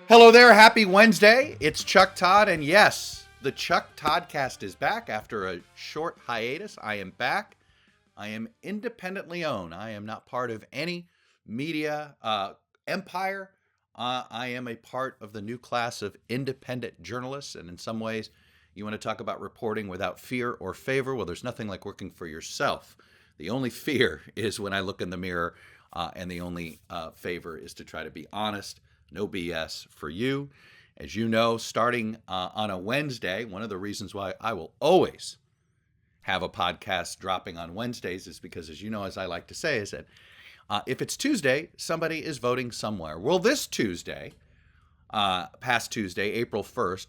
Hello there, happy Wednesday. It's Chuck Todd, and yes, the Chuck ToddCast is back after a short hiatus. I am back. I am independently owned. I am not part of any media empire. I am a part of the new class of independent journalists, and in some ways, you want to talk about reporting without fear or favor? Well, there's nothing like working for yourself. The only fear is when I look in the mirror, and the only favor is to try to be honest. No BS for you. As you know, starting on a Wednesday, one of the reasons why I will always have a podcast dropping on Wednesdays is because, as you know, as I like to say, is that if it's Tuesday, somebody is voting somewhere. Well, this Tuesday, past Tuesday, April 1st,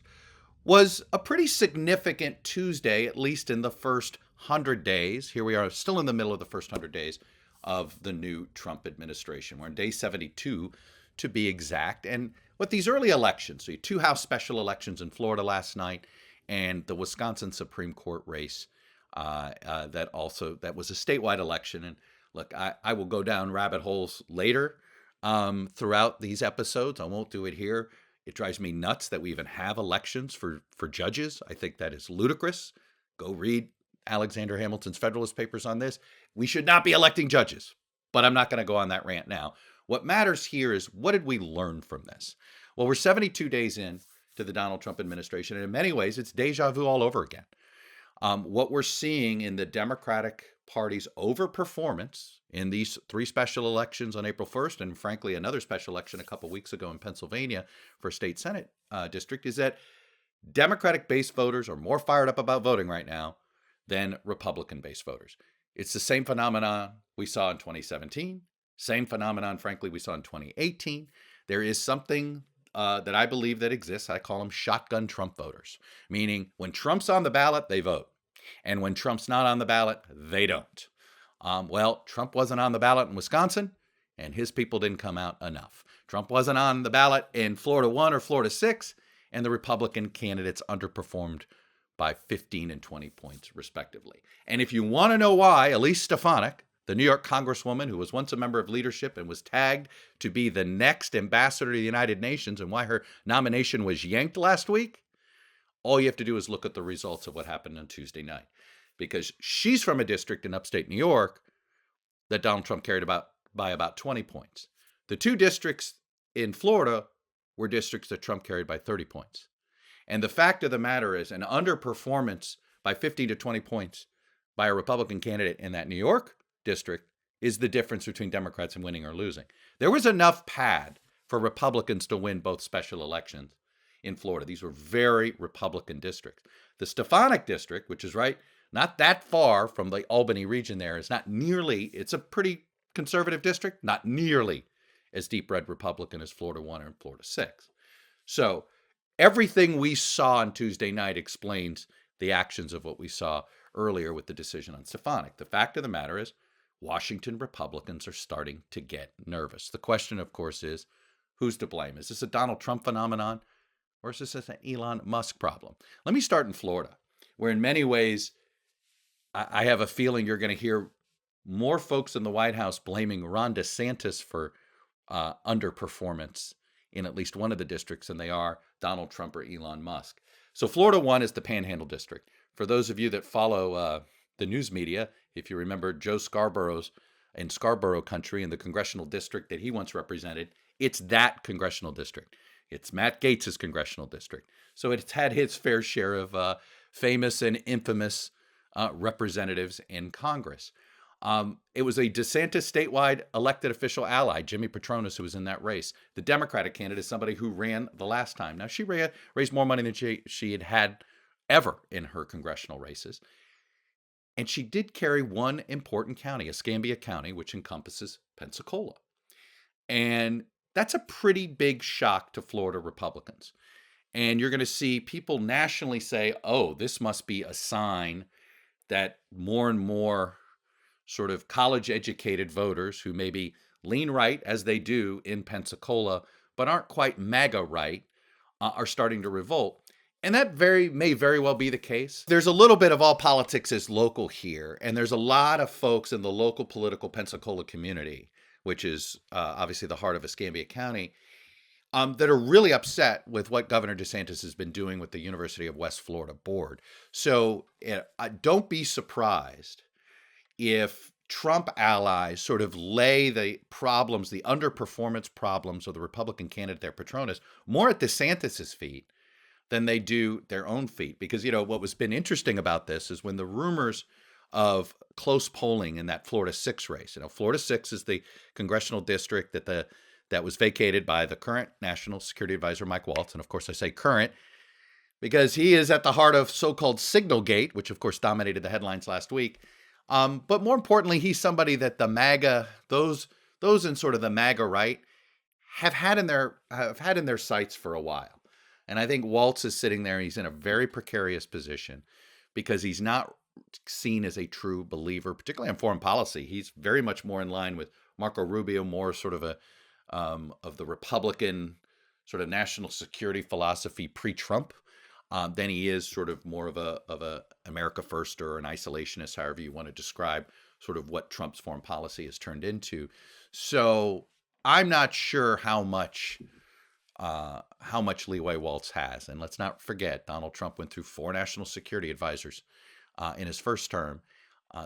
was a pretty significant Tuesday, at least in the first 100 days. Here we are still in the middle of the first 100 days of the new Trump administration. We're in day 72 to be exact. And with these early elections, so you had two House special elections in Florida last night and the Wisconsin Supreme Court race that was a statewide election. And look, I will go down rabbit holes later throughout these episodes. I won't do it here. It drives me nuts that we even have elections for judges. I think that is ludicrous. Go read Alexander Hamilton's Federalist Papers on this. We should not be electing judges, but I'm not going to go on that rant now. What matters here is, what did we learn from this? Well, we're 72 days in to the Donald Trump administration, and in many ways, it's deja vu all over again. What we're seeing in the Democratic Party's overperformance in these three special elections on April 1st, and frankly, another special election a couple weeks ago in Pennsylvania for a state Senate district, is that Democratic-based voters are more fired up about voting right now than Republican-based voters. It's the same phenomenon we saw in 2017. Same phenomenon, frankly, we saw in 2018. There is something that I believe that exists. I call them shotgun Trump voters, meaning when Trump's on the ballot, they vote. And when Trump's not on the ballot, they don't. Well, Trump wasn't on the ballot in Wisconsin, and his people didn't come out enough. Trump wasn't on the ballot in Florida 1 or Florida 6, and the Republican candidates underperformed by 15 and 20 points, respectively. And if you want to know why, Elise Stefanik, the New York Congresswoman who was once a member of leadership and was tagged to be the next ambassador to the United Nations, and why her nomination was yanked last week, all you have to do is look at the results of what happened on Tuesday night. Because she's from a district in upstate New York that Donald Trump carried by about 20 points. The two districts in Florida were districts that Trump carried by 30 points. And the fact of the matter is, an underperformance by 15 to 20 points by a Republican candidate in that New York district is the difference between Democrats and winning or losing. There was enough pad for Republicans to win both special elections in Florida. These were very Republican districts. The Stefanik district, which is right, not that far from the Albany region there, is not nearly, it's a pretty conservative district, not nearly as deep red Republican as Florida 1 or Florida 6. So everything we saw on Tuesday night explains the actions of what we saw earlier with the decision on Stefanik. The fact of the matter is, Washington Republicans are starting to get nervous. The question, of course, is who's to blame? Is this a Donald Trump phenomenon, or is this an Elon Musk problem? Let me start in Florida, where in many ways, I have a feeling you're going to hear more folks in the White House blaming Ron DeSantis for underperformance in at least one of the districts than they are Donald Trump or Elon Musk. So Florida 1 is the Panhandle District. For those of you that follow the news media, if you remember Joe Scarborough's in Scarborough country in the congressional district that he once represented, it's that congressional district. It's Matt Gaetz's congressional district. So it's had its fair share of famous and infamous representatives in Congress. It was a DeSantis statewide elected official ally, Jimmy Patronis, who was in that race. The Democratic candidate is somebody who ran the last time. Now, she raised more money than she had ever in her congressional races. And she did carry one important county, Escambia County, which encompasses Pensacola. And that's a pretty big shock to Florida Republicans. And you're going to see people nationally say, oh, this must be a sign that more and more sort of college-educated voters who maybe lean right, as they do in Pensacola, but aren't quite MAGA right, are starting to revolt. And that may very well be the case. There's a little bit of all politics is local here, and there's a lot of folks in the local political Pensacola community, which is obviously the heart of Escambia County, that are really upset with what Governor DeSantis has been doing with the University of West Florida board. So don't be surprised if Trump allies sort of lay the problems, the underperformance problems of the Republican candidate there, Patronis, more at DeSantis's feet than they do their own feet. Because, what was been interesting about this is when the rumors of close polling in that Florida 6 race, Florida 6 is the congressional district that was vacated by the current National Security Advisor, Mike Waltz. And of course, I say current because he is at the heart of so-called Signalgate, which of course dominated the headlines last week. But more importantly, he's somebody that the MAGA, those in sort of the MAGA right, have had in their sights for a while. And I think Waltz is sitting there. He's in a very precarious position because he's not seen as a true believer, particularly on foreign policy. He's very much more in line with Marco Rubio, more sort of of the Republican sort of national security philosophy pre-Trump. Than he is sort of more of a America first or an isolationist, however you want to describe sort of what Trump's foreign policy has turned into. So I'm not sure how much leeway Waltz has. And let's not forget, Donald Trump went through 4 national security advisors in his first term.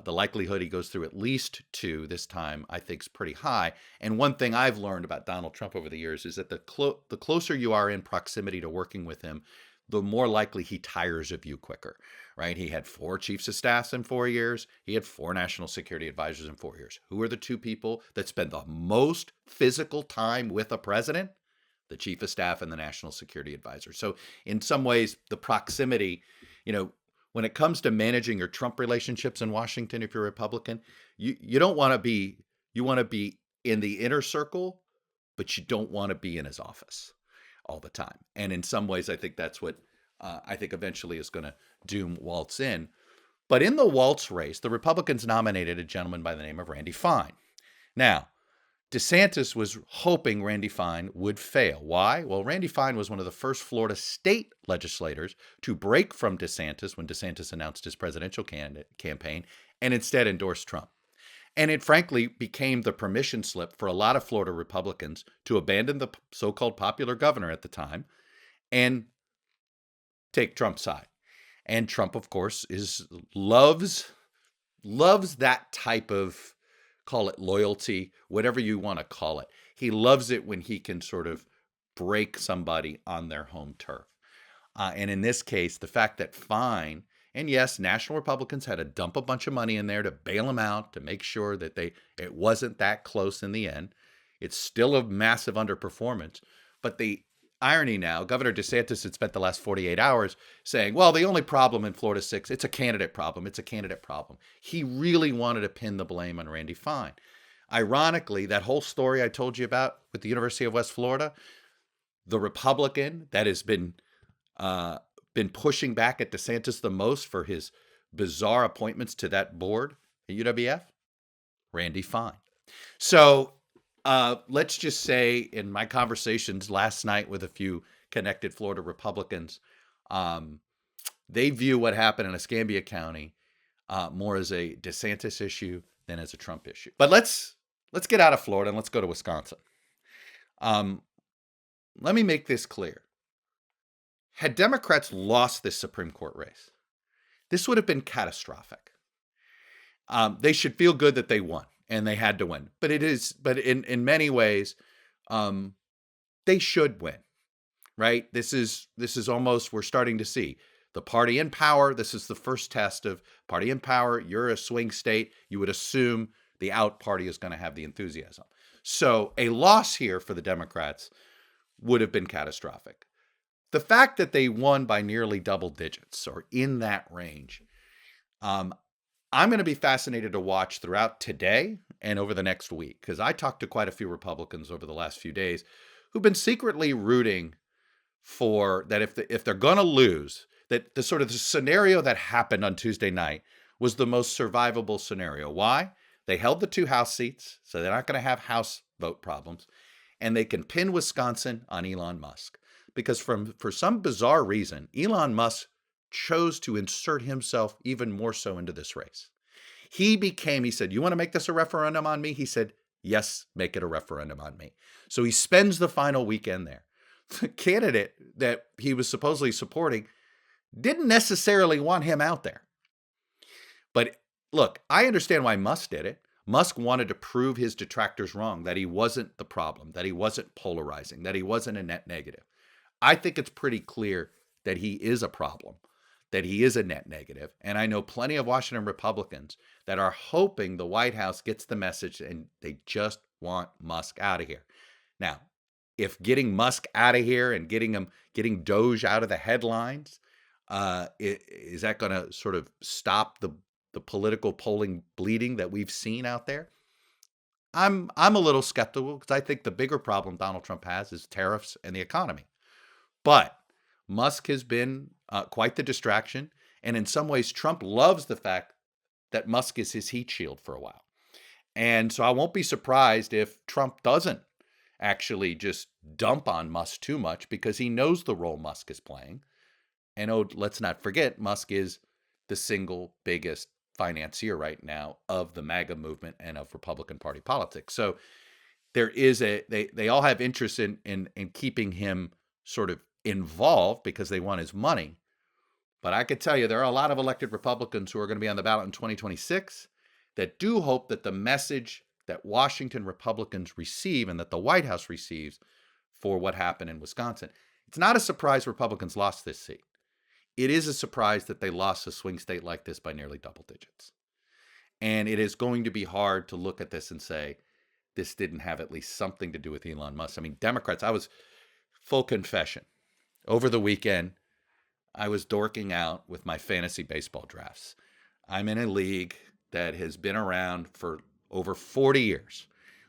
The likelihood he goes through at least 2 this time, I think, is pretty high. And one thing I've learned about Donald Trump over the years is that the closer you are in proximity to working with him, the more likely he tires of you quicker, right? He had 4 chiefs of staffs in 4 years. He had 4 national security advisors in 4 years. Who are the 2 people that spend the most physical time with a president? The chief of staff and the national security advisor. So in some ways, the proximity, when it comes to managing your Trump relationships in Washington, if you're a Republican, you don't want to be, you want to be in the inner circle, but you don't want to be in his office all the time. And in some ways, I think that's what I think eventually is going to doom Waltz in. But in the Waltz race, the Republicans nominated a gentleman by the name of Randy Fine. Now, DeSantis was hoping Randy Fine would fail. Why? Well, Randy Fine was one of the first Florida state legislators to break from DeSantis when DeSantis announced his presidential campaign and instead endorsed Trump. And it frankly became the permission slip for a lot of Florida Republicans to abandon the so-called popular governor at the time and take Trump's side. And Trump, of course, loves that type of, call it loyalty, whatever you want to call it. He loves it when he can sort of break somebody on their home turf. And in this case, the fact that Fine, and yes, national Republicans had to dump a bunch of money in there to bail him out, to make sure that it wasn't that close in the end. It's still a massive underperformance. But the irony now, Governor DeSantis had spent the last 48 hours saying, well, the only problem in Florida 6, it's a candidate problem. It's a candidate problem. He really wanted to pin the blame on Randy Fine. Ironically, that whole story I told you about with the University of West Florida, the Republican that has been pushing back at DeSantis the most for his bizarre appointments to that board at UWF, Randy Fine. So let's just say in my conversations last night with a few connected Florida Republicans, they view what happened in Escambia County more as a DeSantis issue than as a Trump issue. But let's get out of Florida and let's go to Wisconsin. Let me make this clear. Had Democrats lost this Supreme Court race, this would have been catastrophic. They should feel good that they won, and they had to win. But in many ways, they should win, right? This is almost, we're starting to see the party in power. This is the first test of party in power. You're a swing state. You would assume the out party is going to have the enthusiasm. So a loss here for the Democrats would have been catastrophic. The fact that they won by nearly double digits or in that range, I'm going to be fascinated to watch throughout today and over the next week, because I talked to quite a few Republicans over the last few days who've been secretly rooting for that if they're going to lose, that the sort of the scenario that happened on Tuesday night was the most survivable scenario. Why? They held the 2 House seats, so they're not going to have House vote problems, and they can pin Wisconsin on Elon Musk. Because for some bizarre reason, Elon Musk chose to insert himself even more so into this race. He said, you want to make this a referendum on me? He said, yes, make it a referendum on me. So he spends the final weekend there. the candidate that he was supposedly supporting didn't necessarily want him out there. But look, I understand why Musk did it. Musk wanted to prove his detractors wrong, that he wasn't the problem, that he wasn't polarizing, that he wasn't a net negative. I think it's pretty clear that he is a problem, that he is a net negative. And I know plenty of Washington Republicans that are hoping the White House gets the message and they just want Musk out of here. Now, if getting Musk out of here and getting DOGE out of the headlines, is that going to sort of stop the political polling bleeding that we've seen out there? I'm a little skeptical because I think the bigger problem Donald Trump has is tariffs and the economy. But Musk has been quite the distraction. And in some ways, Trump loves the fact that Musk is his heat shield for a while. And so I won't be surprised if Trump doesn't actually just dump on Musk too much because he knows the role Musk is playing. And let's not forget, Musk is the single biggest financier right now of the MAGA movement and of Republican Party politics. So there is they all have interest in keeping him sort of involved because they want his money. But I could tell you there are a lot of elected Republicans who are going to be on the ballot in 2026 that do hope that the message that Washington Republicans receive and that the White House receives for what happened in Wisconsin. It's not a surprise Republicans lost this seat. It is a surprise that they lost a swing state like this by nearly double digits. And it is going to be hard to look at this and say, this didn't have at least something to do with Elon Musk. I mean, Democrats, I was, full confession, over the weekend, I was dorking out with my fantasy baseball drafts. I'm in a league that has been around for over 40 years.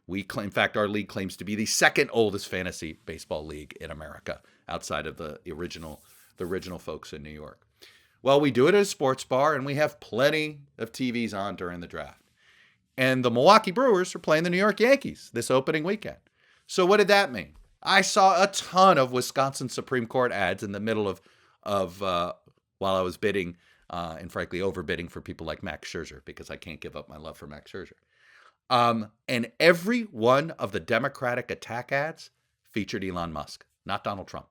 In fact, our league claims to be the second oldest fantasy baseball league in America, outside of the original folks in New York. Well, we do it at a sports bar, and we have plenty of TVs on during the draft. And the Milwaukee Brewers are playing the New York Yankees this opening weekend. So what did that mean? I saw a ton of Wisconsin Supreme Court ads in the middle of while I was bidding and frankly overbidding for people like Max Scherzer because I can't give up my love for Max Scherzer. And every one of the Democratic attack ads featured Elon Musk, not Donald Trump.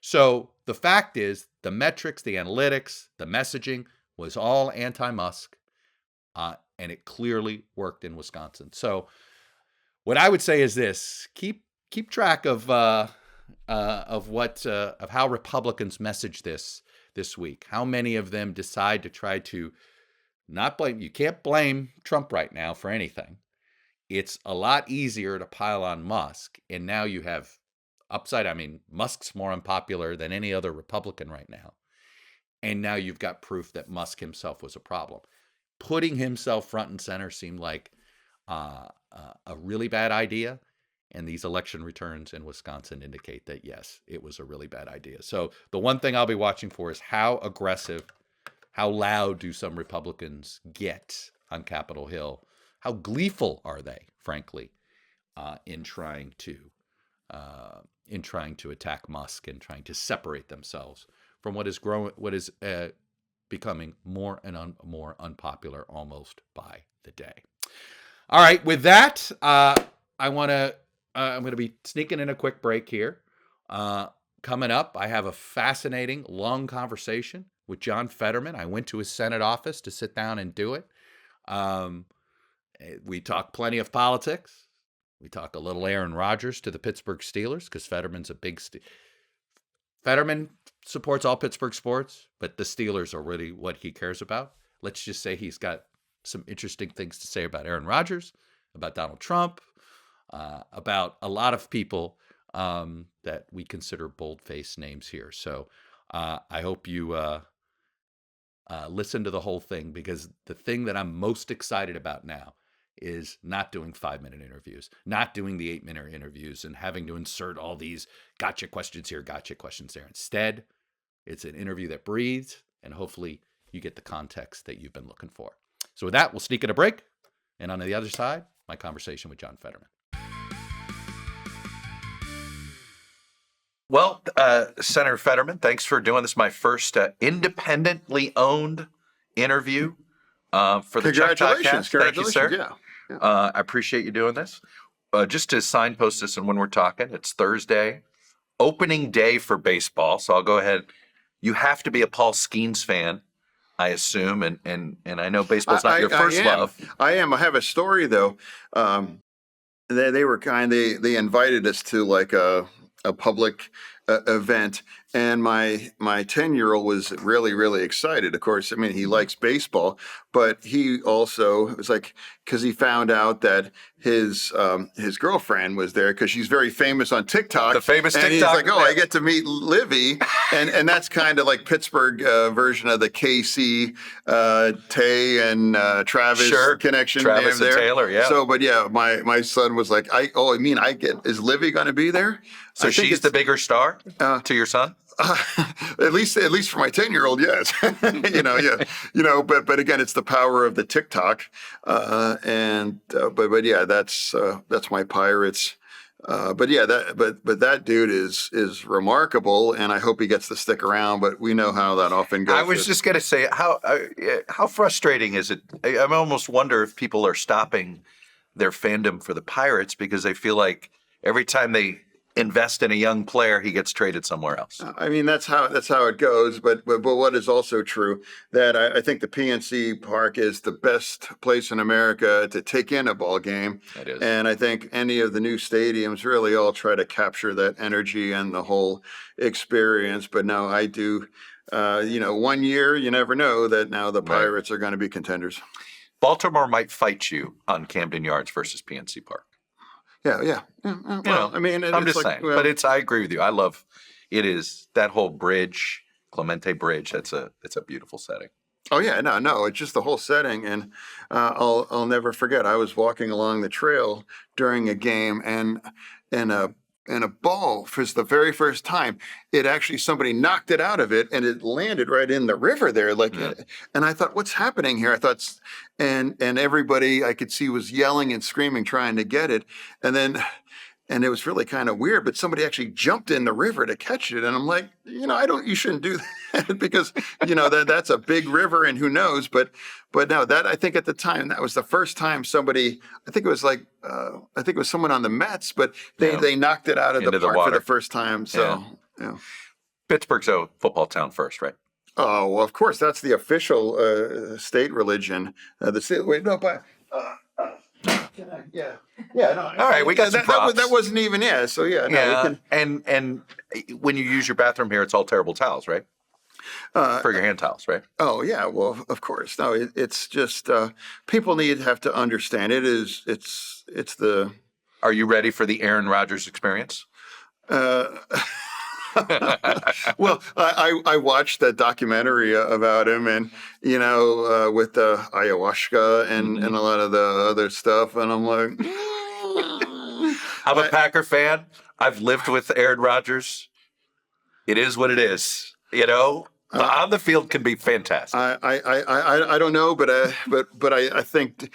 So the fact is, the metrics, the analytics, the messaging was all anti-Musk, and it clearly worked in Wisconsin. So what I would say is this: keep track of how Republicans message this week. How many of them decide to try to not blame? You can't blame Trump right now for anything. It's a lot easier to pile on Musk, and now you have upside. I mean, Musk's more unpopular than any other Republican right now. And now you've got proof that Musk himself was a problem. Putting himself front and center seemed like a really bad idea. And these election returns in Wisconsin indicate that, yes, it was a really bad idea. So the one thing I'll be watching for is how aggressive, how loud do some Republicans get on Capitol Hill? How gleeful are they, frankly, in trying to attack Musk and trying to separate themselves from what is becoming more and more unpopular almost by the day. All right, with that, I'm going to be sneaking in a quick break here. Coming up, I have a fascinating, long conversation with John Fetterman. I went to his Senate office to sit down and do it. We talk plenty of politics. We talk a little Aaron Rodgers to the Pittsburgh Steelers because Fetterman's a big Fetterman supports all Pittsburgh sports, but the Steelers are really what he cares about. Let's just say he's got some interesting things to say about Aaron Rodgers, about Donald Trump, about a lot of people that we consider bold-faced names here. So I hope you listen to the whole thing, because the thing that I'm most excited about now is not doing 5-minute interviews, not doing the 8-minute interviews and having to insert all these gotcha questions here, gotcha questions there. Instead, it's an interview that breathes, and hopefully you get the context that you've been looking for. So with that, we'll sneak in a break. And on the other side, my conversation with John Fetterman. Well, Senator Fetterman, thanks for doing this. My first independently owned interview for the Chuck ToddCast. Thank you, sir. Yeah. I appreciate you doing this. Just to signpost this and when we're talking, it's Thursday, opening day for baseball. So I'll go ahead. You have to be a Paul Skeens fan, I assume, and I know baseball's not your first love. I am. I have a story though. They were they invited us to like a public event, and my 10-year-old was really, really excited. Of course, I mean, he likes baseball, but he also was like, because he found out that his girlfriend was there because she's very famous on TikTok. The famous and TikTok. And he's like, I get to meet Livy, and that's kind of like Pittsburgh version of the KC Tay and Travis connection. Travis and Taylor, yeah. So, but yeah, my son was like, is Livy going to be there? So she's the bigger star to your son? At least for my 10-year-old, yes. But again, it's the power of the TikTok, but yeah, that's my Pirates. But that dude is remarkable, and I hope he gets to stick around. But we know how that often goes. I was just going to say, how frustrating is it? I almost wonder if people are stopping their fandom for the Pirates because they feel like every time they invest in a young player, he gets traded somewhere else. I mean, that's how it goes. But what is also true that I think the PNC Park is the best place in America to take in a ball game. It is. And I think any of the new stadiums really all try to capture that energy and the whole experience. But no, I do. 1 year, you never know that now the Pirates are going to be contenders. Baltimore might fight you on Camden Yards versus PNC Park. Yeah. Well, I mean, I'm just saying, but I agree with you. I love it. Is that whole bridge, Clemente Bridge? It's a beautiful setting. Oh yeah, no, it's just the whole setting, and I'll never forget. I was walking along the trail during a game, and a ball for the very first time, somebody knocked it out of it, and it landed right in the river there. And I thought, what's happening here? I thought, and everybody I could see was yelling and screaming, trying to get it. And it was really kind of weird, but somebody actually jumped in the river to catch it. And I'm like, you shouldn't do that because, that's a big river and who knows, but no, that I think at the time, that was the first time somebody, I think it was someone on the Mets, but they knocked it out of the park for the first time. So, yeah. Pittsburgh's a football town first, right? Oh, well, of course, that's the official state religion. Yeah. No. All right, we got some props. That wasn't even So yeah. No, and when you use your bathroom here, it's all terrible towels, right? For your hand towels, right? Oh yeah. Well, of course. No, it's just people have to understand it. It's the. Are you ready for the Aaron Rodgers experience? Well, I watched that documentary about him, and with the ayahuasca and a lot of the other stuff, and I'm like, I'm a Packer fan. I've lived with Aaron Rodgers. It is what it is, on the field can be fantastic. I don't know, but I think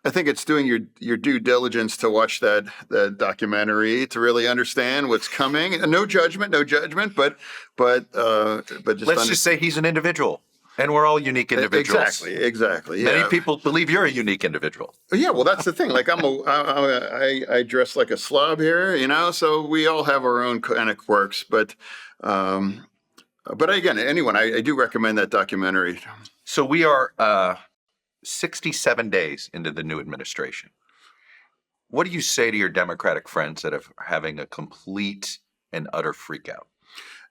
it's doing your due diligence to watch that documentary to really understand what's coming. No judgment, but let's just say he's an individual, and we're all unique individuals. Exactly. Yeah. Many people believe you're a unique individual. Yeah, well, that's the thing. Like I dress like a slob here, So we all have our own kind of quirks, but again, I do recommend that documentary. So we are 67 days into the new administration. What do you say to your Democratic friends that are having a complete and utter freakout?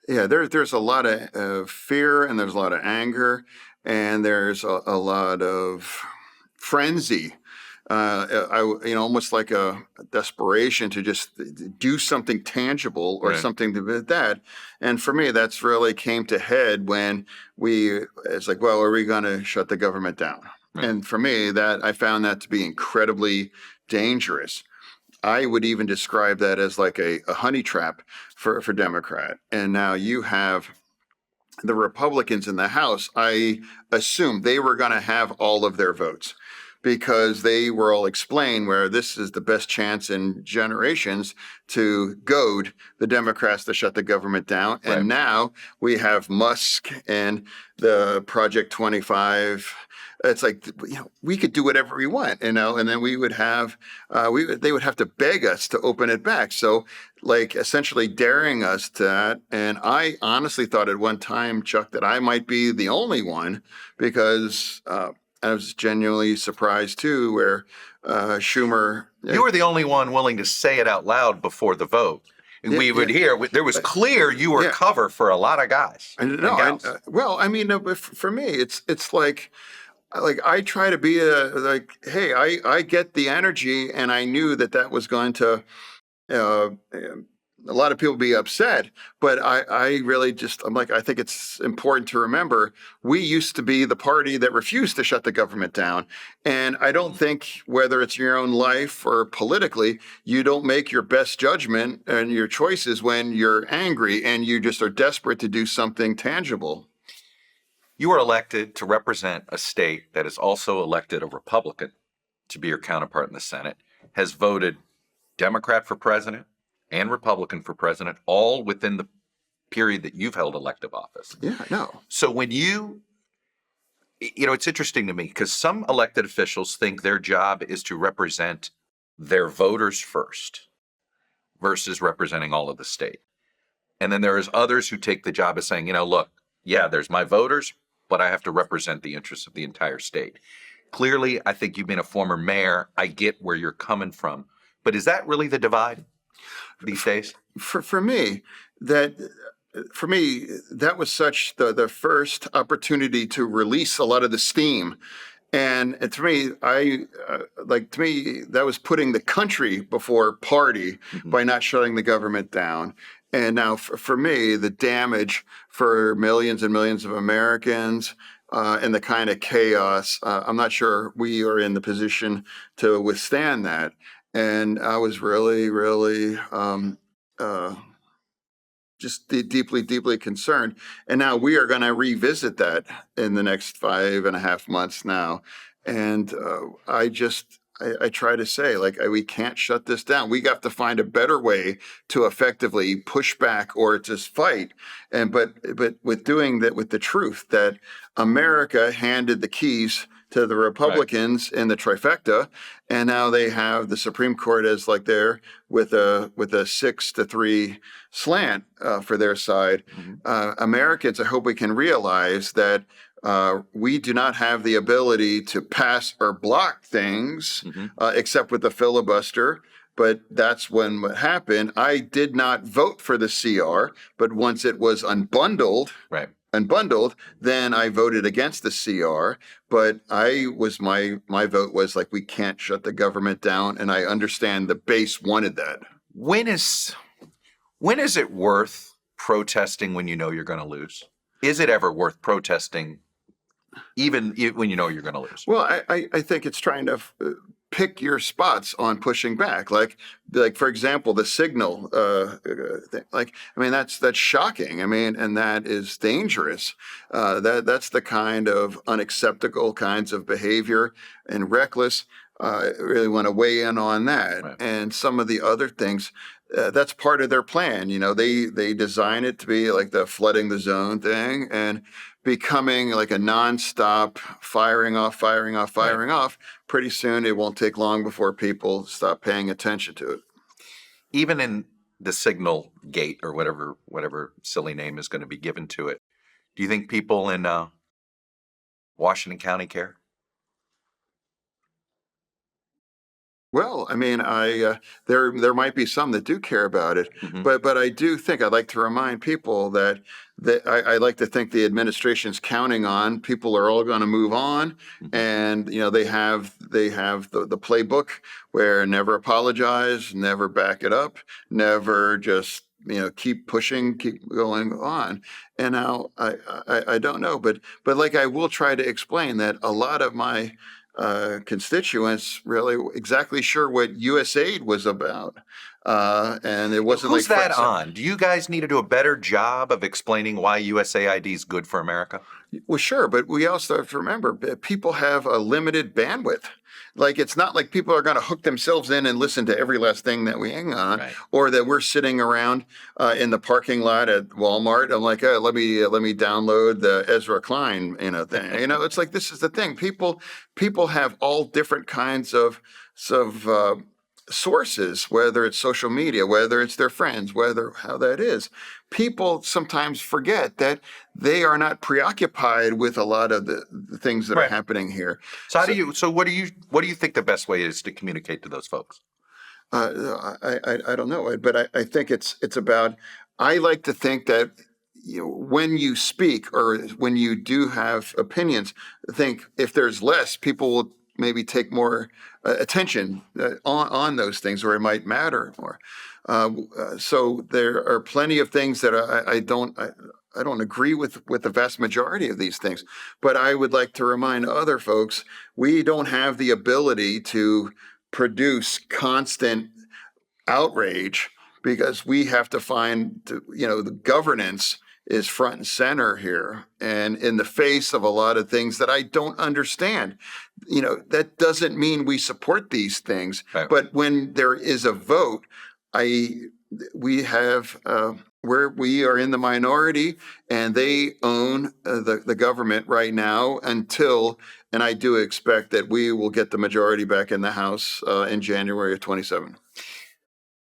Yeah, there's a lot of fear, and there's a lot of anger, and there's a lot of frenzy. Almost like a desperation to just do something tangible or something to that. And for me, that's really came to head when it's like, well, are we going to shut the government down? Right. And for me, I found that to be incredibly dangerous. I would even describe that as like a honey trap for Democrat. And now you have the Republicans in the House. I assumed they were going to have all of their votes. because they were all explained where this is the best chance in generations to goad the Democrats to shut the government down. And Right. now we have Musk and the Project 25. It's like, we could do whatever we want, and then we would have, they would have to beg us to open it back. So, like, essentially daring us to that. And I honestly thought at one time, Chuck, that I might be the only one, because I was genuinely surprised too, where Schumer. You were the only one willing to say it out loud before the vote. We would hear, there was clear you were cover for a lot of guys. Well, I mean, for me, it's like I try to be hey, I get the energy, and I knew that was going to, a lot of people be upset, but I really I'm like, I think it's important to remember, we used to be the party that refused to shut the government down. And I don't think, whether it's your own life or politically, you don't make your best judgment and your choices when you're angry and you just are desperate to do something tangible. You were elected to represent a state that has also elected a Republican to be your counterpart in the Senate, has voted Democrat for president and Republican for president, all within the period that you've held elective office. Yeah, no. So when it's interesting to me, because some elected officials think their job is to represent their voters first versus representing all of the state. And then there's others who take the job of saying, look, yeah, there's my voters, but I have to represent the interests of the entire state. Clearly, I think you've been a former mayor. I get where you're coming from. But is that really the divide these days? For me, that was such the first opportunity to release a lot of the steam. And to me, that was putting the country before party by not shutting the government down. And now for me, the damage for millions and millions of Americans, and the kind of chaos, I'm not sure we are in the position to withstand that. And I was really, really just deeply, deeply concerned. And now we are going to revisit that in the next 5.5 months now. And I try to say, we can't shut this down. We have to find a better way to effectively push back or just fight. But with doing that, with the truth that America handed the keys to the Republicans in the trifecta, and now they have the Supreme Court as there with a 6-3 slant for their side. Americans, I hope we can realize that we do not have the ability to pass or block things except with the filibuster. But that's what happened. I did not vote for the CR, but once it was unbundled, then I voted against the CR. But my vote was we can't shut the government down, and I understand the base wanted that. When is it worth protesting when you know you're going to lose? Is it ever worth protesting even when you know you're going to lose? Well, I think it's trying to pick your spots on pushing back. Like for example, the signal thing. That's shocking. And that is dangerous. That's the kind of unacceptable kinds of behavior and reckless. I really want to weigh in on that. Right. And some of the other things, that's part of their plan. They design it to be like the flooding the zone thing and becoming like a nonstop firing off. Pretty soon, it won't take long before people stop paying attention to it. Even in the Signalgate or whatever silly name is going to be given to it, do you think people in Washington County care? Well, there might be some that do care about it, but I do think I'd like to remind people that I like to think the administration's counting on people are all going to move on, and they have the playbook where never apologize, never back it up, never just keep pushing, keep going on. And now I don't know, but I will try to explain that a lot of my constituents really exactly sure what USAID was about. And it wasn't Who's that on? Do you guys need to do a better job of explaining why USAID is good for America? Well, sure. But we also have to remember people have a limited bandwidth. Like, it's not like people are going to hook themselves in and listen to every last thing that we hang on, Right. or that we're sitting around in the parking lot at Walmart. I'm like, let me download the Ezra Klein, thing. It's like, this is the thing. People have all different kinds of sources, whether it's social media, whether it's their friends, how that is. People sometimes forget that they are not preoccupied with a lot of the things that are happening here. So what do you think the best way is to communicate to those folks? I don't know, but I think it's about, I like to think that when you speak or when you do have opinions, think if there's less, people will maybe take more attention on those things, or it might matter more. So there are plenty of things that I don't agree with the vast majority of these things, but I would like to remind other folks, we don't have the ability to produce constant outrage, because we have to find, the governance is front and center here. And in the face of a lot of things that I don't understand, that doesn't mean we support these things. Right. But when there is a vote, we have where we are in the minority, and they own the government right now until, and I do expect that we will get the majority back in the House in January of 27.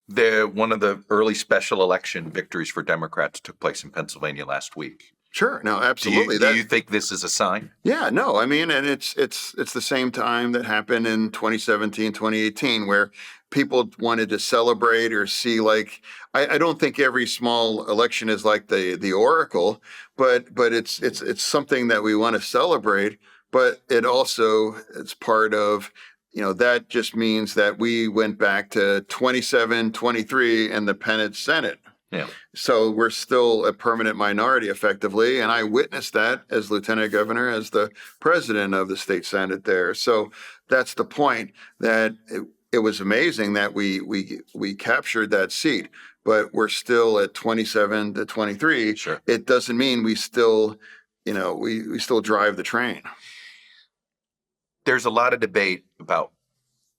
One of the early special election victories for Democrats took place in Pennsylvania last week. Sure. No, absolutely. Do you think this is a sign? Yeah, no, I mean, and it's the same time that happened in 2017, 2018, where people wanted to celebrate or see, like, I don't think every small election is like the Oracle, but it's something that we want to celebrate. But it's part of, that just means that we went back to 27, 23 and the Pennant Senate. Yeah. So we're still a permanent minority effectively. And I witnessed that as lieutenant governor, as the president of the state senate there. So that's the point, that it was amazing that we captured that seat, but we're still at 27 to 23. Sure. It doesn't mean we still, we still drive the train. There's a lot of debate about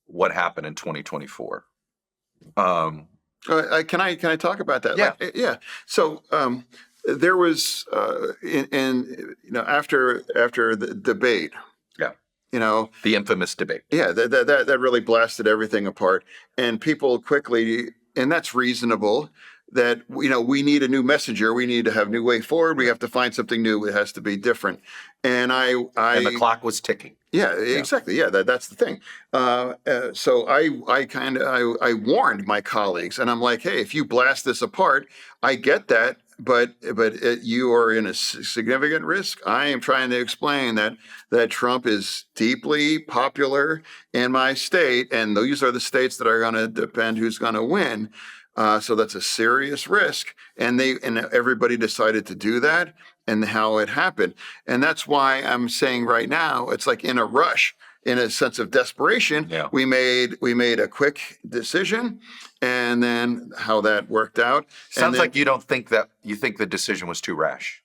what happened in 2024. Can I talk about that? Yeah. Yeah. So there was after the debate. Yeah. The infamous debate. Yeah, that really blasted everything apart, and people quickly, and that's reasonable, that we need a new messenger, we need to have a new way forward, we have to find something new, it has to be different, and and the clock was ticking. Yeah, exactly. Yeah, that's the thing. So I warned my colleagues, and I'm like, hey, if you blast this apart, I get that, but you are in a significant risk. I am trying to explain that Trump is deeply popular in my state, and these are the states that are going to depend who's going to win. So that's a serious risk, and everybody decided to do that, and how it happened. And that's why I'm saying right now, it's like in a rush, in a sense of desperation. Yeah. We made a quick decision, and then how that worked out. Sounds like you think the decision was too rash.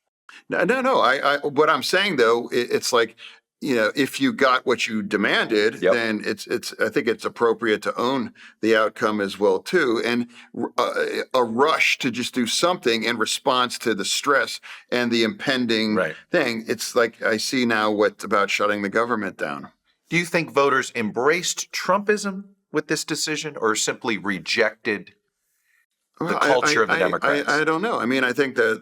No. I what I'm saying though, it's like, if you got what you demanded, Yep. then I think it's appropriate to own the outcome as well too. And a rush to just do something in response to the stress and the impending thing. It's like, I see now what's about shutting the government down. Do you think voters embraced Trumpism with this decision, or simply rejected the culture of the Democrats? I don't know. I mean, I think there's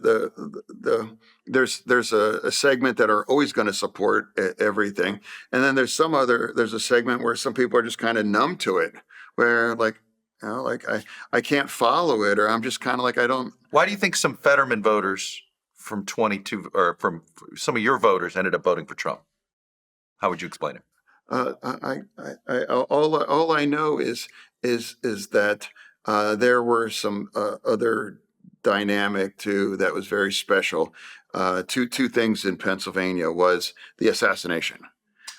a segment that are always going to support everything, and then there's a segment where some people are just kind of numb to it, where like I can't follow it, or I'm just kind of like, I don't. Why do you think some Fetterman voters from 22, or from some of your voters, ended up voting for Trump? How would you explain it? All I know is that there were some other dynamic too that was very special. Two things in Pennsylvania was the assassination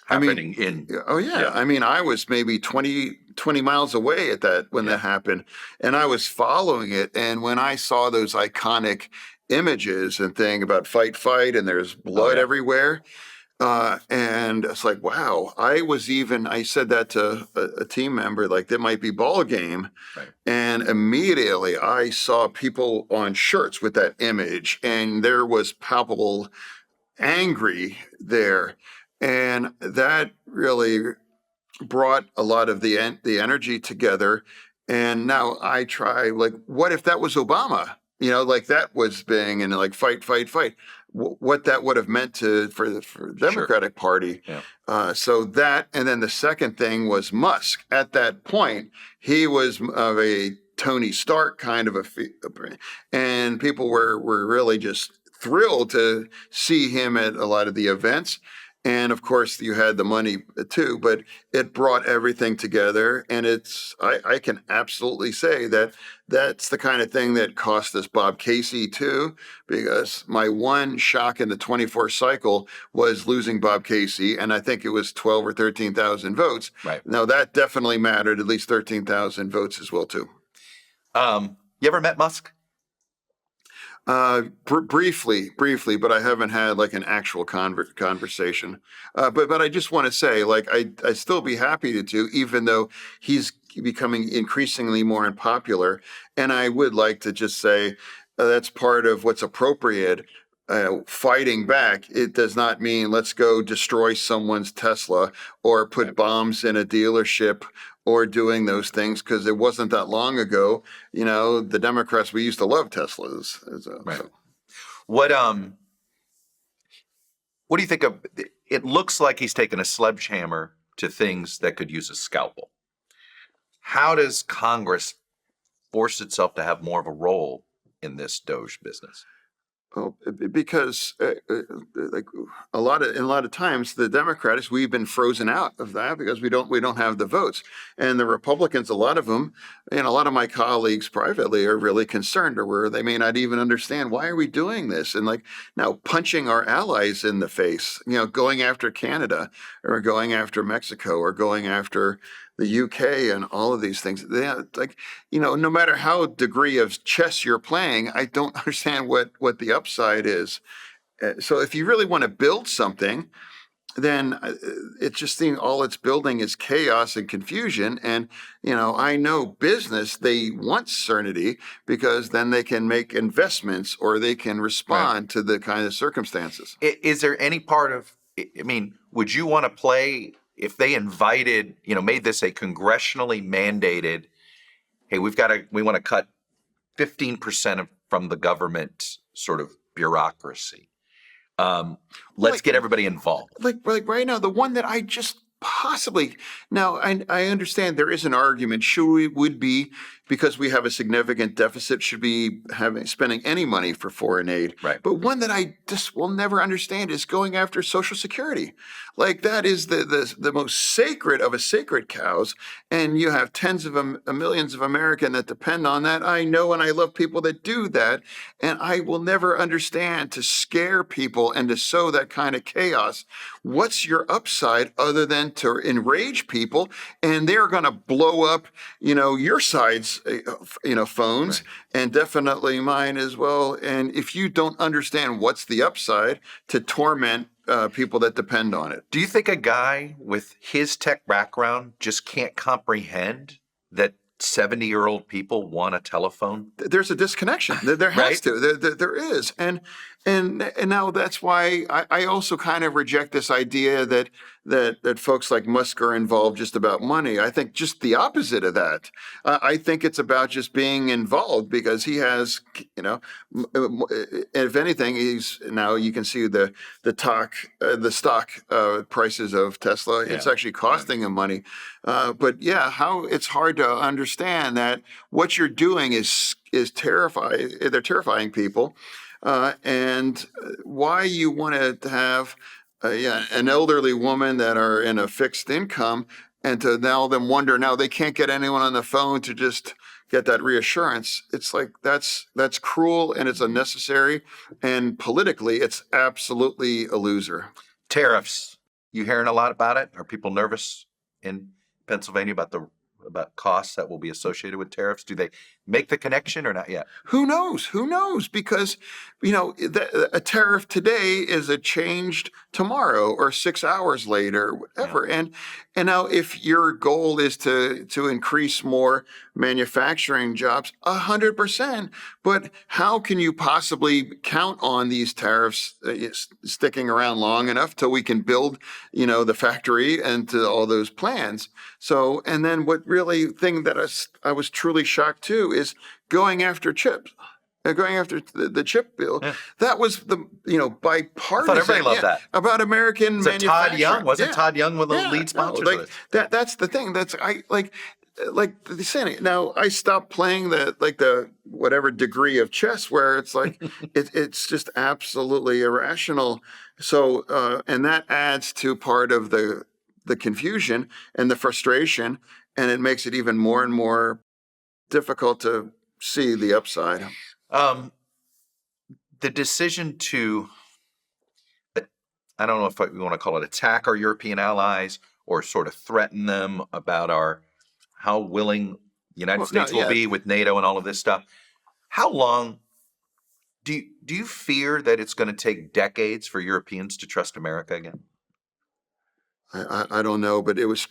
Happening in. Oh yeah. Yeah. I mean, I was maybe 20 miles away when that happened, and I was following it. And when I saw those iconic images and thing about fight, and there's blood everywhere, And it's like, wow, I said that to a team member, like, there might be ball game. Right. And immediately I saw people on shirts with that image, and there was palpable angry there. And that really brought a lot of the energy together. And now I try, like, what if that was Obama? Like, that was being and like fight, fight, fight. What that would have meant for the Democratic Party. Yeah. So that, and then the second thing was Musk. At that point, he was of a Tony Stark kind of and people were really just thrilled to see him at a lot of the events. And of course, you had the money too, but it brought everything together. And I can absolutely say that that's the kind of thing that cost us Bob Casey too, because my one shock in the 24 cycle was losing Bob Casey. And I think it was 12 or 13,000 votes. Right. Now that definitely mattered, at least 13,000 votes as well too. You ever met Musk? Briefly, but I haven't had like an actual conversation. But I just want to say, like, I still be happy to, even though he's becoming increasingly more unpopular. And I would like to just say that's part of what's appropriate. Fighting back, it does not mean let's go destroy someone's Tesla or put bombs in a dealership or doing those things, because it wasn't that long ago, the Democrats, we used to love Teslas. Right. So. What do you think of? It looks like he's taken a sledgehammer to things that could use a scalpel. How does Congress force itself to have more of a role in this Doge business? Well, because like a lot of times the Democrats, we've been frozen out of that because we don't have the votes, and the Republicans, a lot of them, and a lot of my colleagues privately are really concerned, or where they may not even understand why are we doing this, and like now punching our allies in the face, going after Canada or going after Mexico or going after the UK and all of these things. No matter how degree of chess you're playing, I don't understand what the upside is. So if you really want to build something, then it just seems all it's building is chaos and confusion. And, I know business, they want certainty because then they can make investments or they can respond to the kind of circumstances. Is there any part of, would you want to play if they invited, made this a congressionally mandated, hey, we want to cut 15% from the government sort of bureaucracy. Let's get everybody involved. Like right now, the one that I just possibly, now I understand there is an argument, would be because we have a significant deficit, should be spending any money for foreign aid. Right. But one that I just will never understand is going after Social Security. Like, that is the most sacred of a sacred cows, and you have tens of millions of Americans that depend on that. I know, and I love people that do that, and I will never understand to scare people and to sow that kind of chaos. What's your upside other than to enrage people, and they're going to blow up, your side's phones, right, and definitely mine as well. And if you don't understand what's the upside, to torment people that depend on it. Do you think a guy with his tech background just can't comprehend that 70-year-old people want a telephone? There's a disconnection. There has to. There is. And now that's why I also kind of reject this idea that folks like Musk are involved just about money. I think just the opposite of that. I think it's about just being involved because he has, if anything, now you can see the stock prices of Tesla. Yeah. It's actually costing him money. But yeah, how it's hard to understand that what you're doing is terrifying. They're terrifying people. And why you want to have an elderly woman that are in a fixed income, and to now them wonder now they can't get anyone on the phone to just get that reassurance. It's like that's cruel, and it's unnecessary, and politically it's absolutely a loser. Tariffs. You hearing a lot about it? Are people nervous in Pennsylvania about costs that will be associated with tariffs? Do make the connection or not yet? Who knows? Who knows? Because, a tariff today is a changed tomorrow or 6 hours later, whatever. Yeah. And now if your goal is to increase more manufacturing jobs, 100%. But how can you possibly count on these tariffs sticking around long enough till we can build, the factory and to all those plans? So, and then what really thing that I was truly shocked too is going after chips. Going after the chip bill, that was the bipartisan. I thought everybody loved that about American manufacturing. Todd Young wasn't Todd Young one of the lead sponsors? No, that's the thing. That's like the Senate. Now I stopped playing the whatever degree of chess where it's like it's just absolutely irrational. So and that adds to part of the confusion and the frustration, and it makes it even more and more difficult to see the upside. The decision to, I don't know if we want to call it attack our European allies or sort of threaten them about how willing the United States will be with NATO and all of this stuff. How long do you fear that it's going to take decades for Europeans to trust America again? I don't know, but it was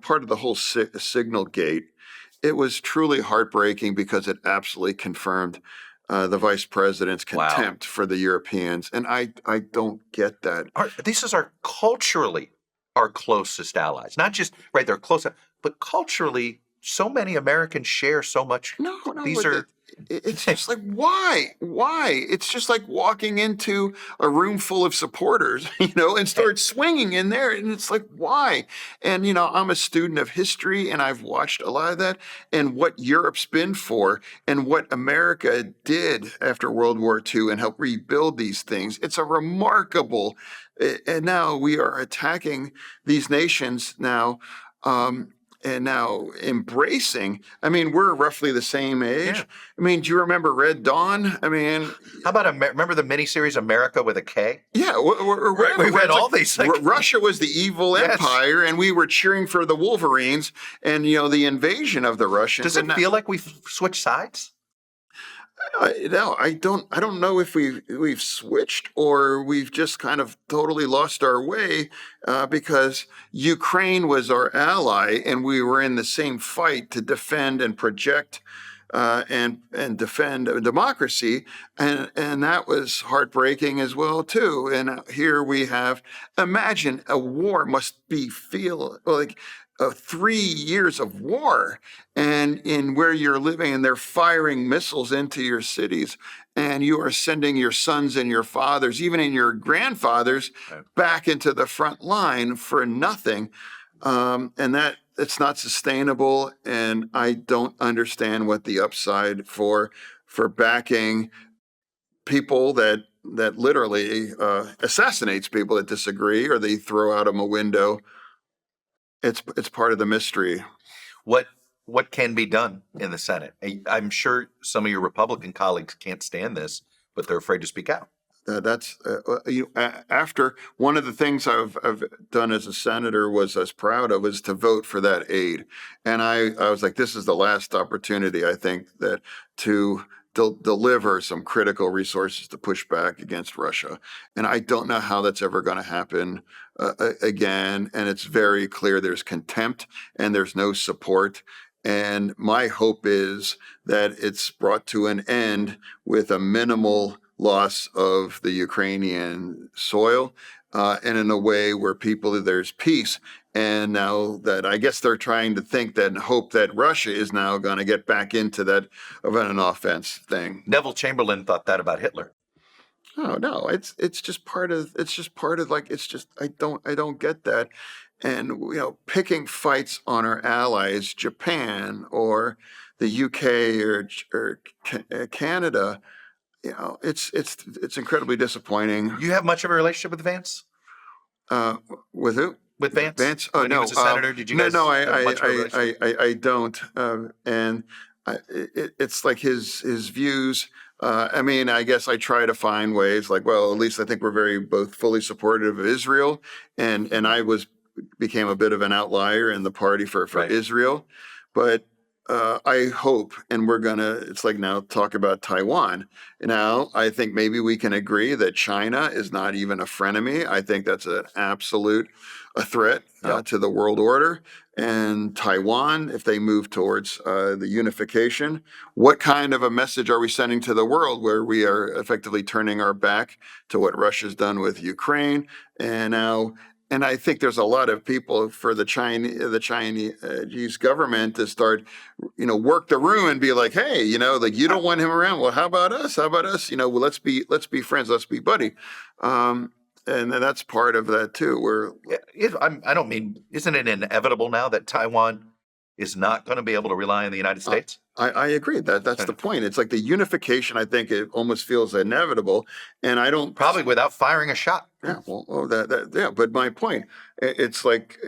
part of the whole Signalgate. It was truly heartbreaking because it absolutely confirmed the vice president's contempt for the Europeans. And I don't get that. This is culturally our closest allies. Not just, right, they're close, but culturally, so many Americans share so much. No. It's just like, why? It's just like walking into a room full of supporters, and start swinging in there. And it's like, why? And, I'm a student of history and I've watched a lot of that and what Europe's been for and what America did after World War II and helped rebuild these things. It's a remarkable, and now we are attacking these nations now. And now embracing, we're roughly the same age. Yeah. Do you remember Red Dawn? How about, remember the miniseries America with a K? Yeah. We read all these things. Russia was the evil empire, and we were cheering for the Wolverines and, the invasion of the Russians. Does it feel like we've switched sides? No, I don't know if we've switched or we've just kind of totally lost our way because Ukraine was our ally and we were in the same fight to defend and project and defend democracy, and that was heartbreaking as well too. And here we have, imagine a war must feel like 3 years of war, and in where you're living, and they're firing missiles into your cities, and you are sending your sons and your fathers, even in your grandfathers, back into the front line for nothing. And that it's not sustainable. And I don't understand what the upside for backing people that literally assassinates people that disagree or they throw out them a window. It's part of the mystery. What can be done in the Senate? I'm sure some of your Republican colleagues can't stand this, but they're afraid to speak out. That's after one of the things I've done as a senator was to vote for that aid, and I was like, this is the last opportunity I think that to deliver some critical resources to push back against Russia, and I don't know how that's ever going to happen again. And it's very clear there's contempt and there's no support. And my hope is that it's brought to an end with a minimal loss of the Ukrainian soil, and in a way where there's peace. And now that I guess they're trying to think that and hope that Russia is now going to get back into that of an offense thing. Neville Chamberlain thought that about Hitler. Oh no, it's just part of I don't get that. And picking fights on our allies, Japan or the UK or Canada, it's incredibly disappointing. You have much of a relationship with Vance? With who? With Vance? Vance? Oh, when no. He was a senator. Did you guys No, have much of a relationship? I don't. And it's like his views. I guess I try to find ways like, well, at least I think we're both fully supportive of Israel. And I became a bit of an outlier in the party for Right. Israel. But I hope, and it's like now talk about Taiwan. Now, I think maybe we can agree that China is not even a frenemy. I think that's an absolute a threat Yep. to the world order. And Taiwan, if they move towards the unification, what kind of a message are we sending to the world where we are effectively turning our back to what Russia's done with Ukraine? And now and I think there's a lot of people for the Chinese government to start, work the room and be like, hey, like you don't want him around. Well, how about us? How about us? Well, let's be friends. Let's be buddy. And that's part of that too. I don't mean, isn't it inevitable now that Taiwan is not going to be able to rely on the United States? I agree that's the point. It's like the unification. I think it almost feels inevitable, and I don't Probably without firing a shot. Yeah, well, yeah. But my point, it's like,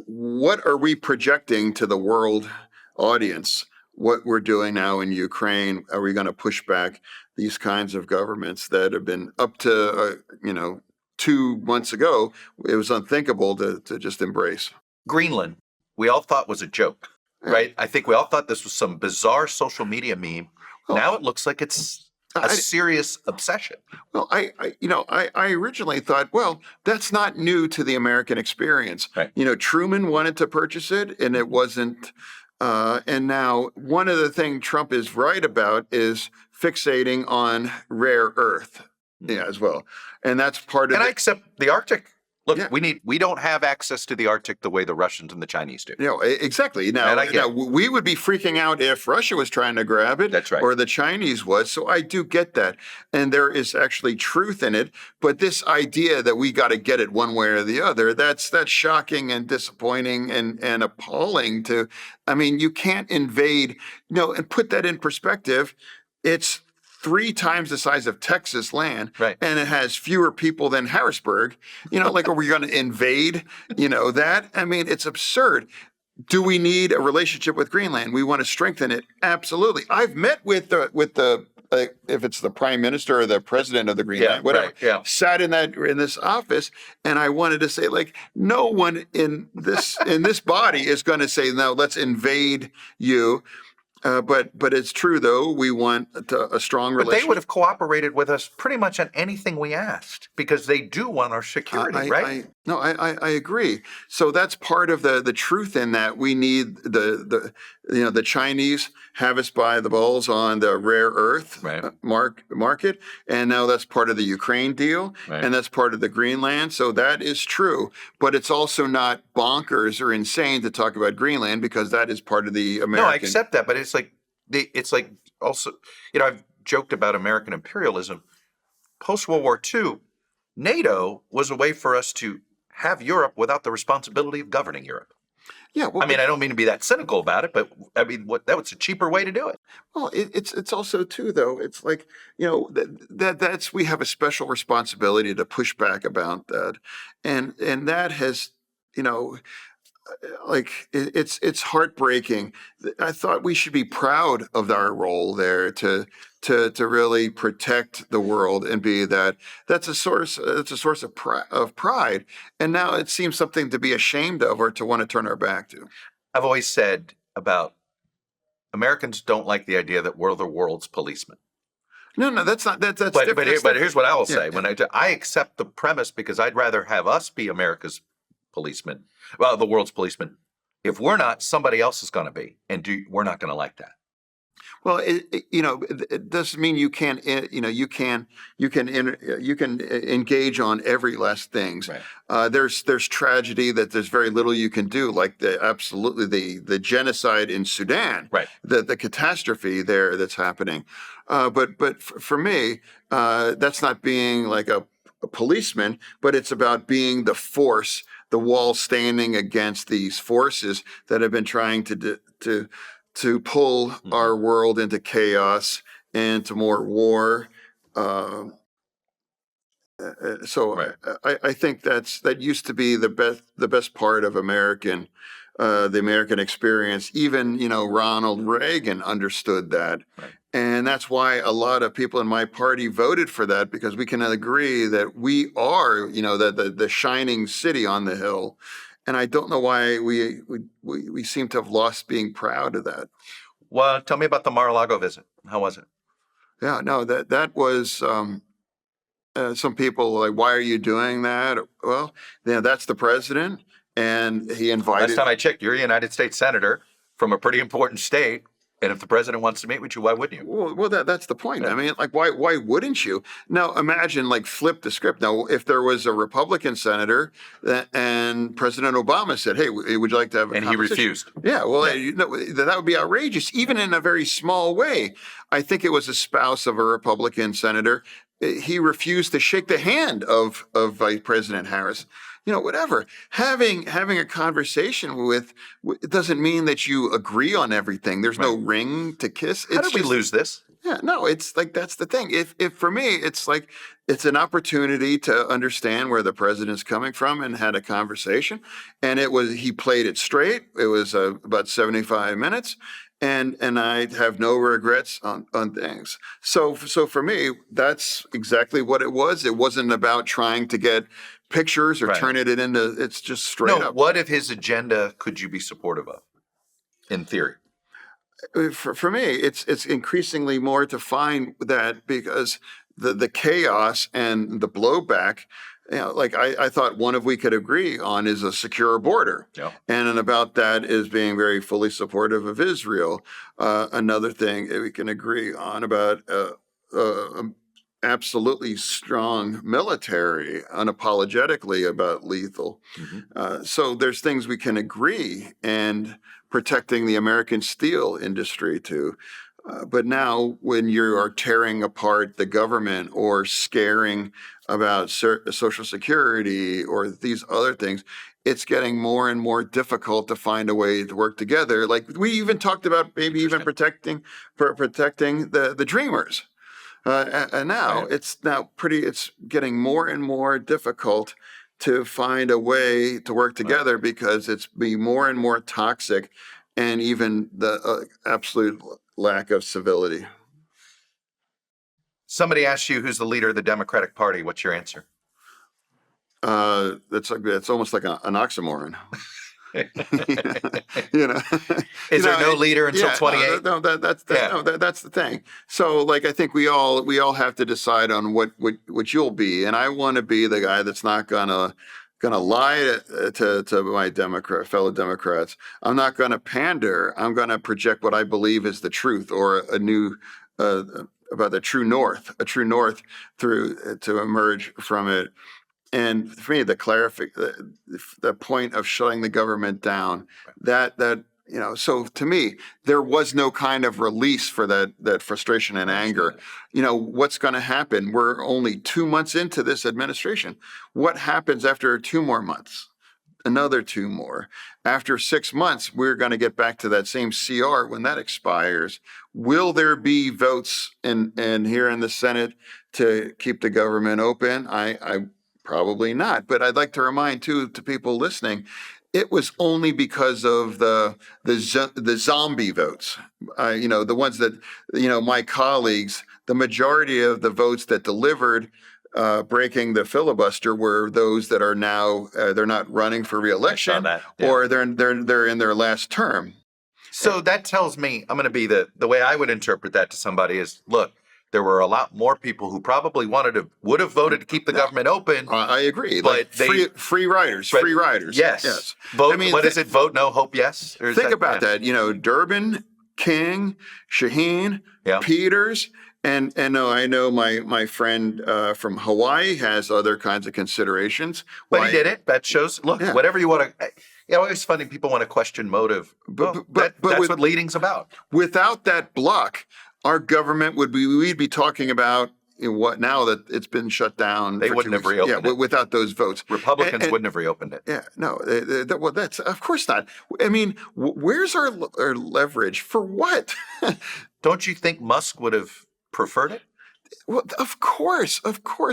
what are we projecting to the world audience? What we're doing now in Ukraine? Are we going to push back these kinds of governments that have been up to, 2 months ago? It was unthinkable to just embrace. Greenland, we all thought was a joke, right? I think we all thought this was some bizarre social media meme. Well, now it looks like it's a serious obsession. Well, I originally thought, well, that's not new to the American experience. Right. Truman wanted to purchase it, and it wasn't. And now one of the things Trump is right about is fixating on rare earth, as well, and that's part of. And I accept the Arctic. Look, Yeah. we don't have access to the Arctic the way the Russians and the Chinese do. Exactly. Now, we would be freaking out if Russia was trying to grab it. That's right. Or the Chinese was. So I do get that. And there is actually truth in it. But this idea that we got to get it one way or the other, that's shocking and disappointing and appalling you can't invade, and put that in perspective. It's 3 times the size of Texas land, right, and it has fewer people than Harrisburg. Are we going to invade, that? It's absurd. Do we need a relationship with Greenland? We want to strengthen it. Absolutely. I've met with the if it's the prime minister or the president of the Greenland, whatever, sat in this office, and I wanted to say, like, no one in this body is going to say, no, let's invade you. But it's true, though. We want a strong relationship. But they would have cooperated with us pretty much on anything we asked because they do want our security, right? I agree. So that's part of the truth in that. We need the Chinese have us by the balls on the rare earth market, and now that's part of the Ukraine deal, and that's part of the Greenland. So that is true, but it's also not bonkers or insane to talk about Greenland because that is part of the American. No, I accept that, but it's like also, I've joked about American imperialism. Post World War II, NATO was a way for us to have Europe without the responsibility of governing Europe. Yeah, well, I don't mean to be that cynical about it, but that was a cheaper way to do it. Well, it's also too, though. It's like, that's we have a special responsibility to push back about that, and that has, it's heartbreaking. I thought we should be proud of our role there to really protect the world and be that's a source of pride. And now it seems something to be ashamed of or to want to turn our back to. I've always said about Americans don't like the idea that we're the world's policemen. No, that's not that's different. But here's what I will say: when I accept the premise because I'd rather have us be America's policemen, well, the world's policemen. If we're not, somebody else is going to be, and we're not going to like that. Well, it doesn't mean you can engage on every last things. Right. There's tragedy that there's very little you can do, like the genocide in Sudan, right? The catastrophe there that's happening. But for me, that's not being like a policeman, but it's about being the force, the wall standing against these forces that have been trying to pull our world into chaos and to more war. So I think that used to be the best part of the American experience. Even Ronald Reagan understood that. Right. And that's why a lot of people in my party voted for that, because we can agree that we are, the shining city on the hill. And I don't know why we seem to have lost being proud of that. Well, tell me about the Mar-a-Lago visit. How was it? Yeah, no, that was some people are like, why are you doing that? Well, that's the president, and he Last invited. time I checked, you're a United States senator from a pretty important state. And if the president wants to meet with you, why wouldn't you? Well, that's the point. Yeah. I mean, like, why wouldn't you? Now, imagine, like, flip the script. Now, if there was a Republican senator and President Obama said, "Hey, would you like to have a And he conversation?" refused. Yeah, well, that would be outrageous, even in a very small way. I think it was a spouse of a Republican senator. He refused to shake the hand of Vice President Harris. Whatever. Having a conversation with it doesn't mean that you agree on everything. There's no ring to kiss. How did we lose this? Yeah, no, it's like that's the thing. If for me, it's like it's an opportunity to understand where the president's coming from and had a conversation. And he played it straight. It was about 75 minutes. And I have no regrets on things. So for me, that's exactly what it was. It wasn't about trying to get pictures or turn it into. It's just straight up. What if his agenda could you be supportive of, in theory? For me, it's increasingly more to find that because the chaos and the blowback. Like I thought one of we could agree on is a secure border. Yeah. And about that is being very fully supportive of Israel. Another thing we can agree on about absolutely strong military, unapologetically about lethal. Mm-hmm. So there's things we can agree and protecting the American steel industry too. But now when you are tearing apart the government or scaring about Social Security or these other things, it's getting more and more difficult to find a way to work together. Like we even talked about maybe even protecting the dreamers. And now it's getting more and more difficult to find a way to work together because it's be more and more toxic and even the absolute lack of civility. Somebody asks you who's the leader of the Democratic Party. What's your answer? That's almost like an oxymoron. Is there no leader until 28? No, that's the thing. So, like, I think we all have to decide on what you'll be, and I want to be the guy that's not gonna lie to my fellow Democrats. I'm not gonna pander. I'm gonna project what I believe is the truth or a new about the true north, through to emerge from it. And for me, the point of shutting the government down, so to me, there was no kind of release for that frustration and anger. What's going to happen? We're only 2 months into this administration. What happens after 2 more months? Another 2 more. After 6 months, we're going to get back to that same CR when that expires. Will there be votes in here in the Senate to keep the government open? I probably not. But I'd like to remind to people listening, it was only because of the zombie votes. The ones that my colleagues, the majority of the votes that delivered breaking the filibuster were those that are now they're not running for reelection or they're in their last term. So that tells me, I'm going to be the way I would interpret that to somebody is, look, there were a lot more people who probably would have voted to keep the government open. I agree. But free riders. Yes. Vote. What is it? Vote no, hope yes. Think about that. Durbin, King, Shaheen, Peters. And no, I know my friend from Hawaii has other kinds of considerations. But he did it. That shows, look, whatever you want to, always funny people want to question motive. But that's what leading's about. Without that block, our government we'd be talking about what now that it's been shut down. They wouldn't have reopened it. Without those votes. Republicans wouldn't have reopened it. Yeah, no, well, that's of course not. I mean, where's our leverage for what? Don't you think Musk would have preferred it? Well, of course.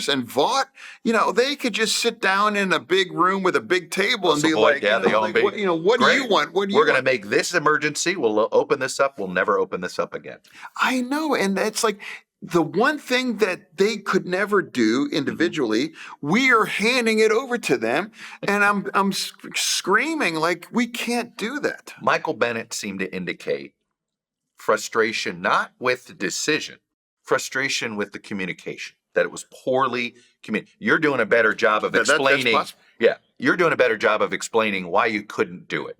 And Vought, they could just sit down in a big room with a big table and be like, what do you want? We're going to make this emergency. We'll open this up. We'll never open this up again. I know. And it's like the one thing that they could never do individually, we are handing it over to them. And I'm screaming like, we can't do that. Michael Bennett seemed to indicate frustration, not with the decision, frustration with the communication, that it was poorly communicated. You're doing a better job of That's explaining. possible. Yeah, you're doing a better job of explaining why you couldn't do it.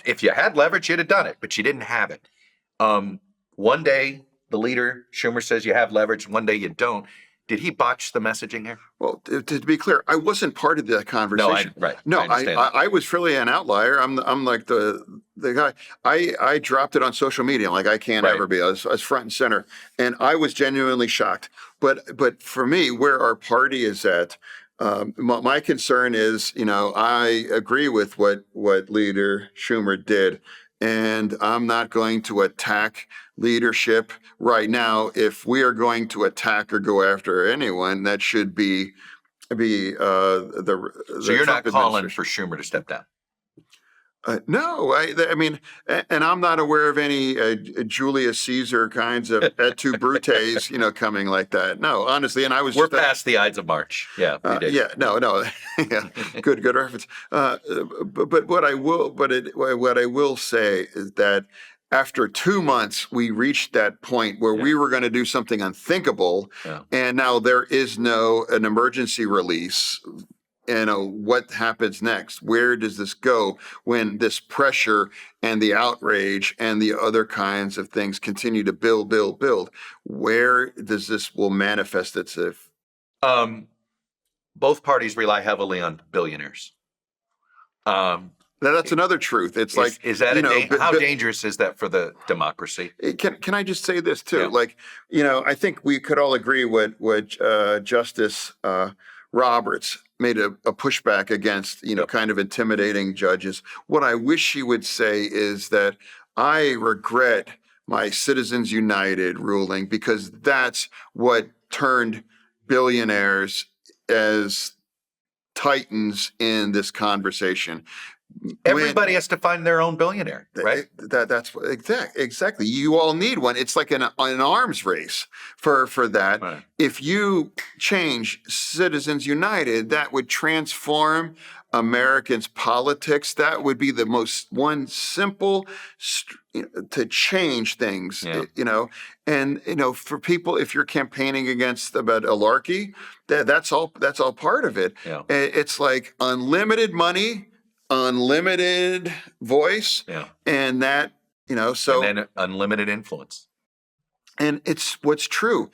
If you had leverage, you'd have done it, but you didn't have it. One day, the leader, Schumer, says you have leverage. One day you don't. Did he botch the messaging here? Well, to be clear, I wasn't part of that conversation. No, I understand that. I was really an outlier. I'm like the guy. I dropped it on social media. Like I can't Right. ever be. I was front and center, and I was genuinely shocked. But for me, where our party is at, my concern is, I agree with what Leader Schumer did, and I'm not going to attack leadership right now. If we are going to attack or go after anyone, that should be the So you're Trump not calling administration. for Schumer to step down? No, I mean, and I'm not aware of any Julius Caesar kinds of et tu brutes, coming like that. No, honestly, and I was We're just past the Ides of March. Yeah, we did. yeah, no, yeah, good reference. But what I will say is that after 2 months, we reached that point where we were going to do something unthinkable, and now there is an emergency release. What happens next? Where does this go when this pressure and the outrage and the other kinds of things continue to build? Where does this will manifest itself? Both parties rely heavily on billionaires. Now, that's another truth. It's is that how dangerous is that for the democracy? Can I just say this too? Yeah. I think we could all agree what Justice Roberts made a pushback against, kind of intimidating judges. What I wish he would say is that I regret my Citizens United ruling, because that's what turned billionaires as titans in this conversation. Everybody has to find their own billionaire, right? That's exactly. You all need one. It's like an arms race for that. Right. If you change Citizens United, that would transform Americans' politics. That would be the most one simple to change things. And for people, if you're campaigning about oligarchy, that's all part of it. Yeah. It's like unlimited money, unlimited voice, and that, so and then unlimited influence. And it's what's true,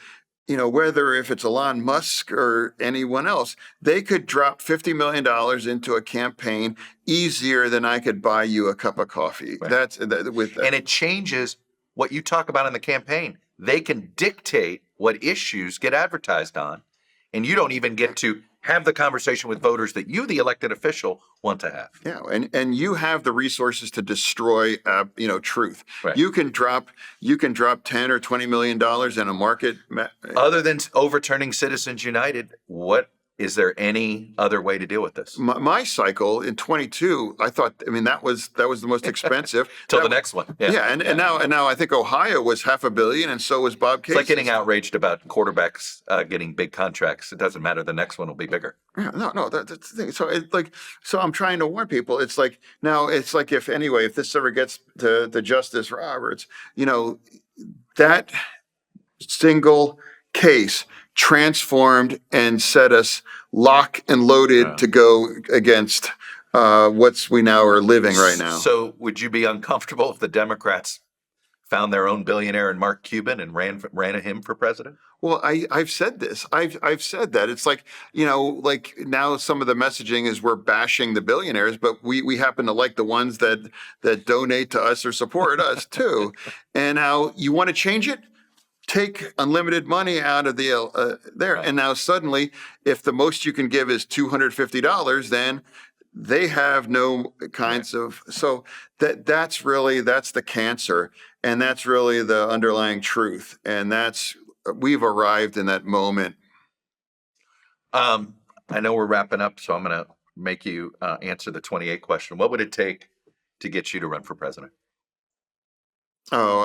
whether if it's Elon Musk or anyone else, they could drop $50 million into a campaign easier than I could buy you a cup of coffee. Right. And it changes what you talk about in the campaign. They can dictate what issues get advertised on, and you don't even get to have the conversation with voters that you, the elected official, want to have. Yeah, and you have the resources to destroy, truth. Right. You can drop $10 or $20 million in a market. Other than overturning Citizens United, what is there any other way to deal with this? My cycle in 22, I thought, that was the most expensive. Till the next one. Yeah. And now I think Ohio was $500 million, and so was Bob Gaetz. It's like getting outraged about quarterbacks getting big contracts. It doesn't matter. The next one will be bigger. Yeah, no, that's the thing. So I'm trying to warn people. It's like if this ever gets to Justice Roberts, that single case transformed and set us lock and loaded to go against what we now are living right now. So would you be uncomfortable if the Democrats found their own billionaire in Mark Cuban and ran him for president? Well, I've said this. I've said that. It's like now some of the messaging is we're bashing the billionaires, but we happen to like the ones that donate to us or support us too. And now you want to change it? Take unlimited money out of the there. Right. And now suddenly, if the most you can give is $250, then they have no kinds of, so that's the cancer, and that's really the underlying truth. And we've arrived in that moment. I know we're wrapping up, so I'm going to make you answer the 28 question. What would it take to get you to run for president? Oh,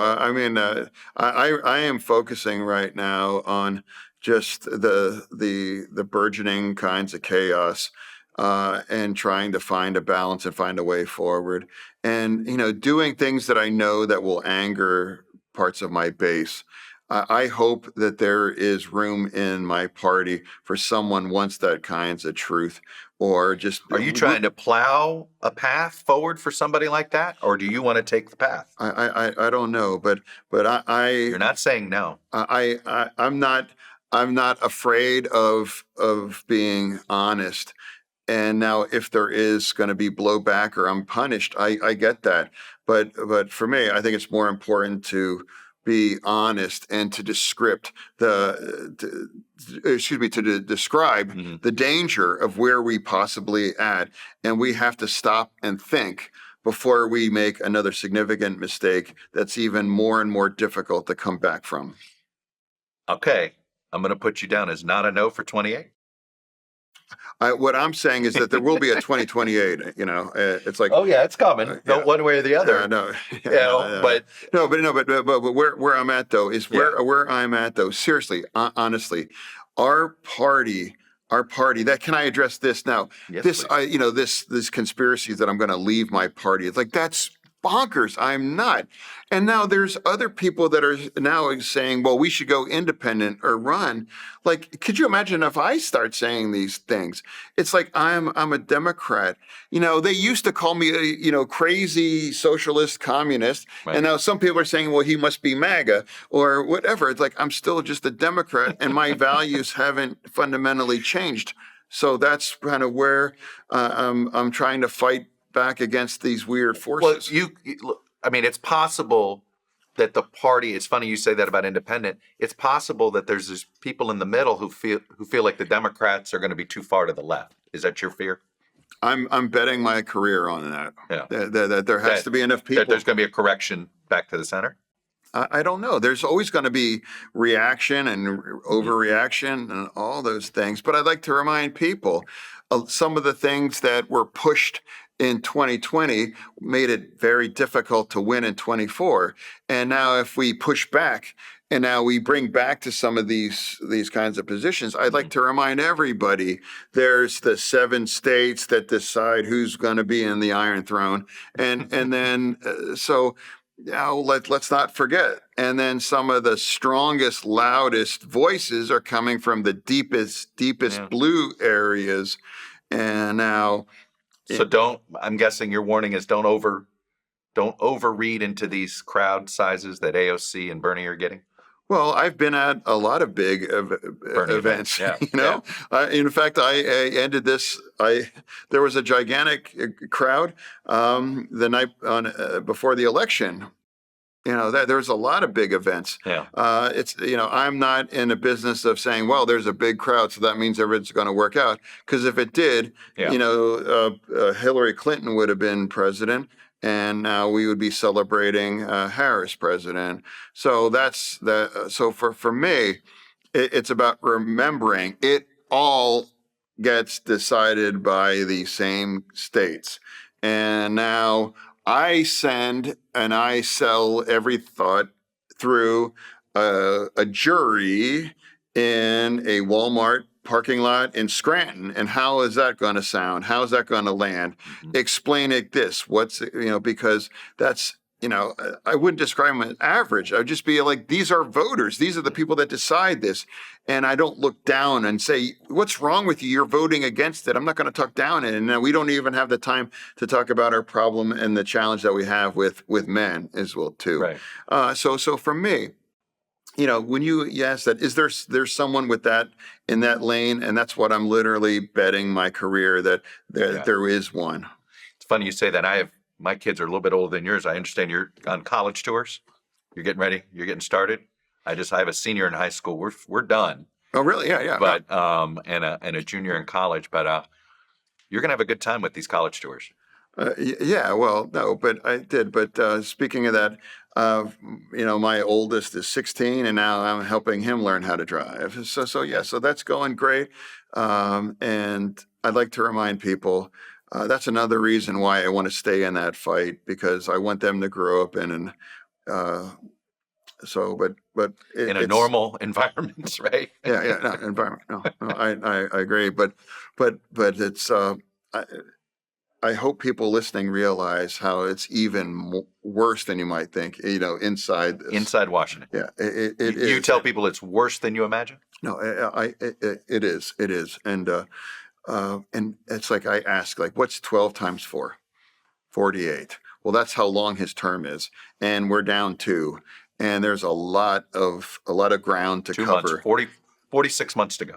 I am focusing right now on just the burgeoning kinds of chaos, and trying to find a balance and find a way forward, and doing things that I know that will anger parts of my base. I hope that there is room in my party for someone wants that kinds of truth, or just. Are you trying to plow a path forward for somebody like that, or do you want to take the path? I don't know, but You're not saying no. I'm not afraid of being honest. And now, if there is going to be blowback or I'm punished, I get that. But for me, I think it's more important to be honest and to describe the danger of where we possibly at, and we have to stop and think before we make another significant mistake that's even more and more difficult to come back from. Okay, I'm going to put you down as not a no for 28. What I'm saying is that there will be a 2028. It's like, oh yeah, it's coming. No, one way or the other. But where I'm at though is where I'm at though. Seriously, honestly, our party. That can I address this now? Yes, this conspiracy that I'm going to leave my party. It's like that's bonkers. I'm not. And now there's other people that are now saying, well, we should go independent or run. Like, could you imagine if I start saying these things? It's like I'm a Democrat. They used to call me a crazy socialist communist. Right. And now some people are saying, well, he must be MAGA or whatever. It's like I'm still just a Democrat and my values haven't fundamentally changed. So that's kind of where I'm trying to fight back against these weird forces. Well, it's possible that the party, it's funny you say that about independent, it's possible that there's these people in the middle who feel like the Democrats are going to be too far to the left. Is that your fear? I'm betting my career on that. Yeah. That there has to be enough people. That there's going to be a correction back to the center? I don't know. There's always going to be reaction and overreaction and all those things. But I'd like to remind people some of the things that were pushed in 2020 made it very difficult to win in 24. And now if we push back and now we bring back to some of these kinds of positions, I'd like to remind everybody there's the 7 states that decide who's going to be in the Iron Throne. And then so now let's not forget. And then some of the strongest, loudest voices are coming from the deepest blue areas. And now, so I'm guessing your warning is don't overread into these crowd sizes that AOC and Bernie are getting. Well, I've been at a lot of big events. Yeah. In fact, I ended this. There was a gigantic crowd the night before the election. There's a lot of big events. Yeah. I'm not in a business of saying, well, there's a big crowd, so that means everything's going to work out. Because if it did, Hillary Clinton would have been president, and now we would be celebrating Harris president. So that's So for me, it's about remembering it all gets decided by the same states, and now I send and I sell every thought through a jury in a Walmart parking lot in Scranton. And how is that going to sound? How is that going to land? Mm-hmm. Explain it this. Because that's, I wouldn't describe them as average. I would just be like, these are voters. These are the people that decide this. And I don't look down and say, what's wrong with you? You're voting against it. I'm not going to talk down it. And we don't even have the time to talk about our problem and the challenge that we have with men as well, too. Right. So for me, when you ask that, is there's someone with that in that lane? And that's what I'm literally betting my career that there is one. It's funny you say that. My kids are a little bit older than yours. I understand you're on college tours. You're getting ready. You're getting started. I have a senior in high school. We're done. Oh, really? Yeah. But and a junior in college. But you're gonna have a good time with these college tours. Yeah. Well, no, but I did. But speaking of that, my oldest is 16, and now I'm helping him learn how to drive. So that's going great. And I'd like to remind people. That's another reason why I want to stay in that fight, because I want them to grow up in in a normal environment, right? Environment. No, I agree, but it's I hope people listening realize how it's even worse than you might think. Inside this. Inside Washington. Yeah, it You is. tell people it's worse than you imagine? No, it is. It is. And it's like I ask, like, what's 12 times 4? 48. Well, that's how long his term is, and we're down 2, and there's a lot of ground to 2 cover. months, 46 months to go.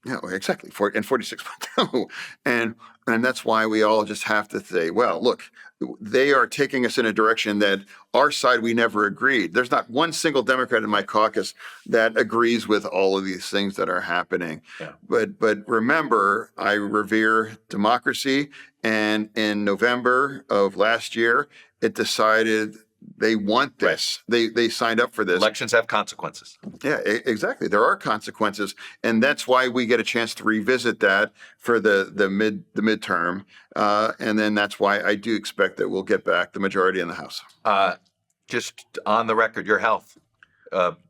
Yeah, exactly. 46 months. and that's why we all just have to say, well, look, they are taking us in a direction that our side, we never agreed. There's not one single Democrat in my caucus that agrees with all of these things that are happening. Yeah. But remember, I revere democracy. And in November of last year, it decided they want this. Right. They signed up for this. Elections have consequences. Yeah, exactly. There are consequences, and that's why we get a chance to revisit that for the midterm, and then that's why I do expect that we'll get back the majority in the House. Just on the record, your health.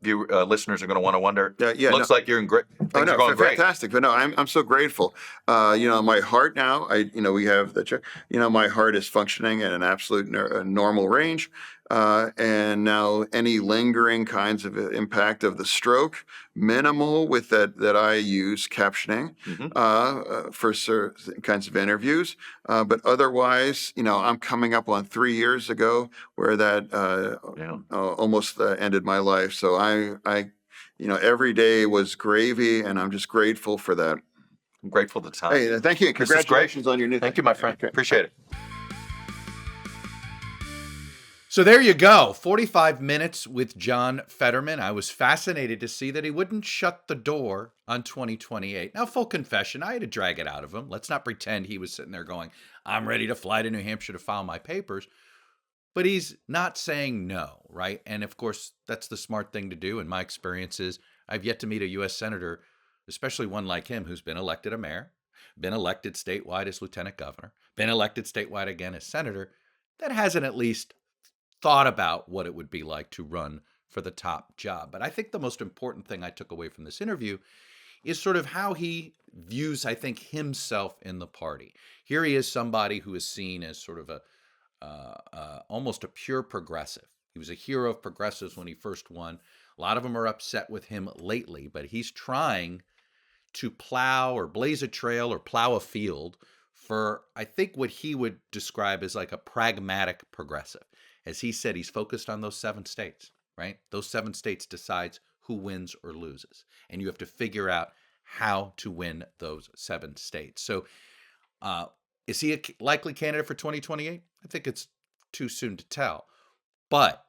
Listeners are going to want to wonder. Looks like you're in great. Things are going great. Fantastic. But no, I'm so grateful. My heart now. We have the check. My heart is functioning at an absolute normal range. And now any lingering kinds of impact of the stroke, minimal with that I use captioning for certain kinds of interviews. But otherwise, I'm coming up on 3 years ago where that almost ended my life. So I every day was gravy, and I'm just grateful for that. I'm grateful to Todd. Hey, thank you. Congratulations on your new. Thank you, my friend. Okay. Appreciate it. So there you go, 45 minutes with John Fetterman. I was fascinated to see that he wouldn't shut the door on 2028. Now, full confession, I had to drag it out of him. Let's not pretend he was sitting there going, I'm ready to fly to New Hampshire to file my papers. But he's not saying no, right? And of course, that's the smart thing to do. In my experience is I've yet to meet a U.S. senator, especially one like him, who's been elected a mayor, been elected statewide as lieutenant governor, been elected statewide again as senator, that hasn't at least thought about what it would be like to run for the top job. But I think the most important thing I took away from this interview is sort of how he views, I think, himself in the party. Here he is, somebody who is seen as sort of almost a pure progressive. He was a hero of progressives when he first won. A lot of them are upset with him lately, but he's trying to plow or blaze a trail or plow a field for, I think, what he would describe as like a pragmatic progressive. As he said, he's focused on those 7 states, right? Those 7 states decides who wins or loses. And you have to figure out how to win those 7 states. So is he a likely candidate for 2028? I think it's too soon to tell. But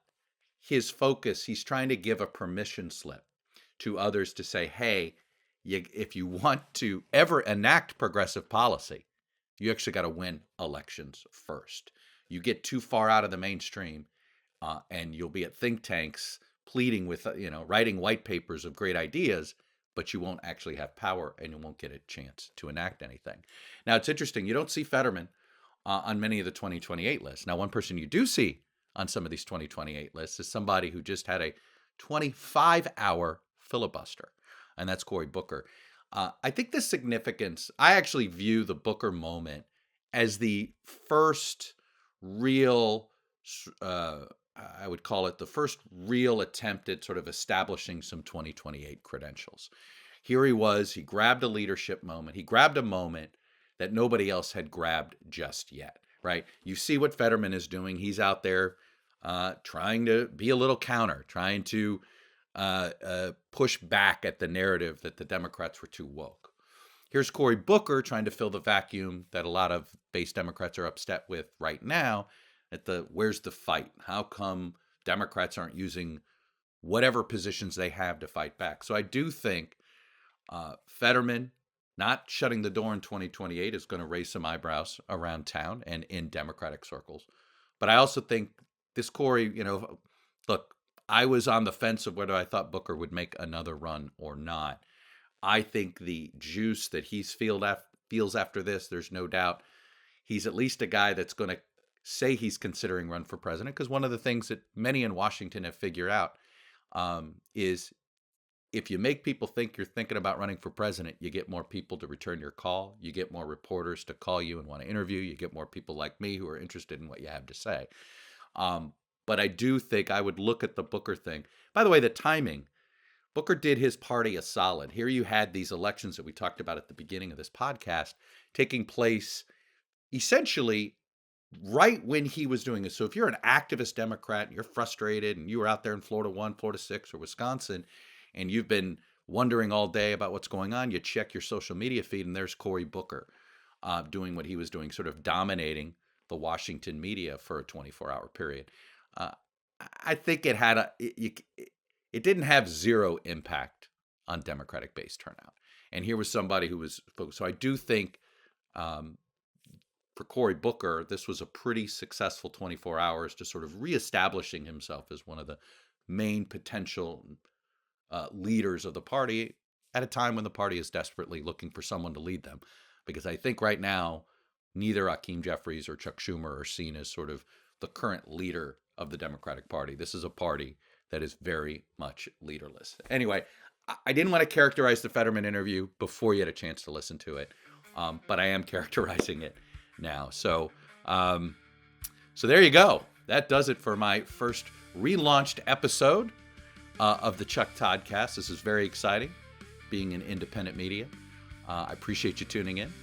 his focus, he's trying to give a permission slip to others to say, hey, if you want to ever enact progressive policy, you actually got to win elections first. You get too far out of the mainstream, and you'll be at think tanks pleading with, writing white papers of great ideas, but you won't actually have power, and you won't get a chance to enact anything. Now, it's interesting. You don't see Fetterman on many of the 2028 lists. Now, one person you do see on some of these 2028 lists is somebody who just had a 25-hour filibuster, and that's Cory Booker. I think the significance, I actually view the Booker moment as the first real, I would call it the first real attempt at sort of establishing some 2028 credentials. Here he was, he grabbed a leadership moment. He grabbed a moment that nobody else had grabbed just yet, right? You see what Fetterman is doing. He's out there trying to be a little counter, trying to push back at the narrative that the Democrats were too woke. Here's Cory Booker trying to fill the vacuum that a lot of base Democrats are upset with right now. Where's the fight? How come Democrats aren't using whatever positions they have to fight back? So I do think Fetterman not shutting the door in 2028 is going to raise some eyebrows around town and in Democratic circles. But I also think this Cory, look, I was on the fence of whether I thought Booker would make another run or not. I think the juice that he feels after this, there's no doubt he's at least a guy that's going to say he's considering run for president, because one of the things that many in Washington have figured out is if you make people think you're thinking about running for president, you get more people to return your call. You get more reporters to call you and want to interview. You get more people like me who are interested in what you have to say. But I do think I would look at the Booker thing. By the way, the timing, Booker did his party a solid. Here you had these elections that we talked about at the beginning of this podcast taking place essentially right when he was doing it. So if you're an activist Democrat and you're frustrated and you were out there in Florida 1, Florida 6, or Wisconsin, and you've been wondering all day about what's going on, you check your social media feed and there's Cory Booker doing what he was doing, sort of dominating the Washington media for a 24-hour period. I think it had it didn't have zero impact on Democratic base turnout. And here was somebody who was focused. So I do think for Cory Booker, this was a pretty successful 24 hours to sort of reestablishing himself as one of the main potential leaders of the party at a time when the party is desperately looking for someone to lead them. Because I think right now, neither Hakeem Jeffries or Chuck Schumer are seen as sort of the current leader of the Democratic Party. This is a party that is very much leaderless. Anyway, I didn't want to characterize the Fetterman interview before you had a chance to listen to it, but I am characterizing it now. So there you go. That does it for my first relaunched episode of the Chuck ToddCast. This is very exciting, being an independent media. I appreciate you tuning in.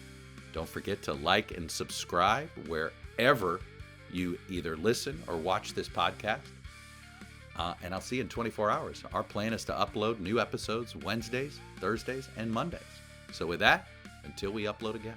Don't forget to like and subscribe wherever you either listen or watch this podcast. And I'll see you in 24 hours. Our plan is to upload new episodes Wednesdays, Thursdays, and Mondays. So with that, until we upload again.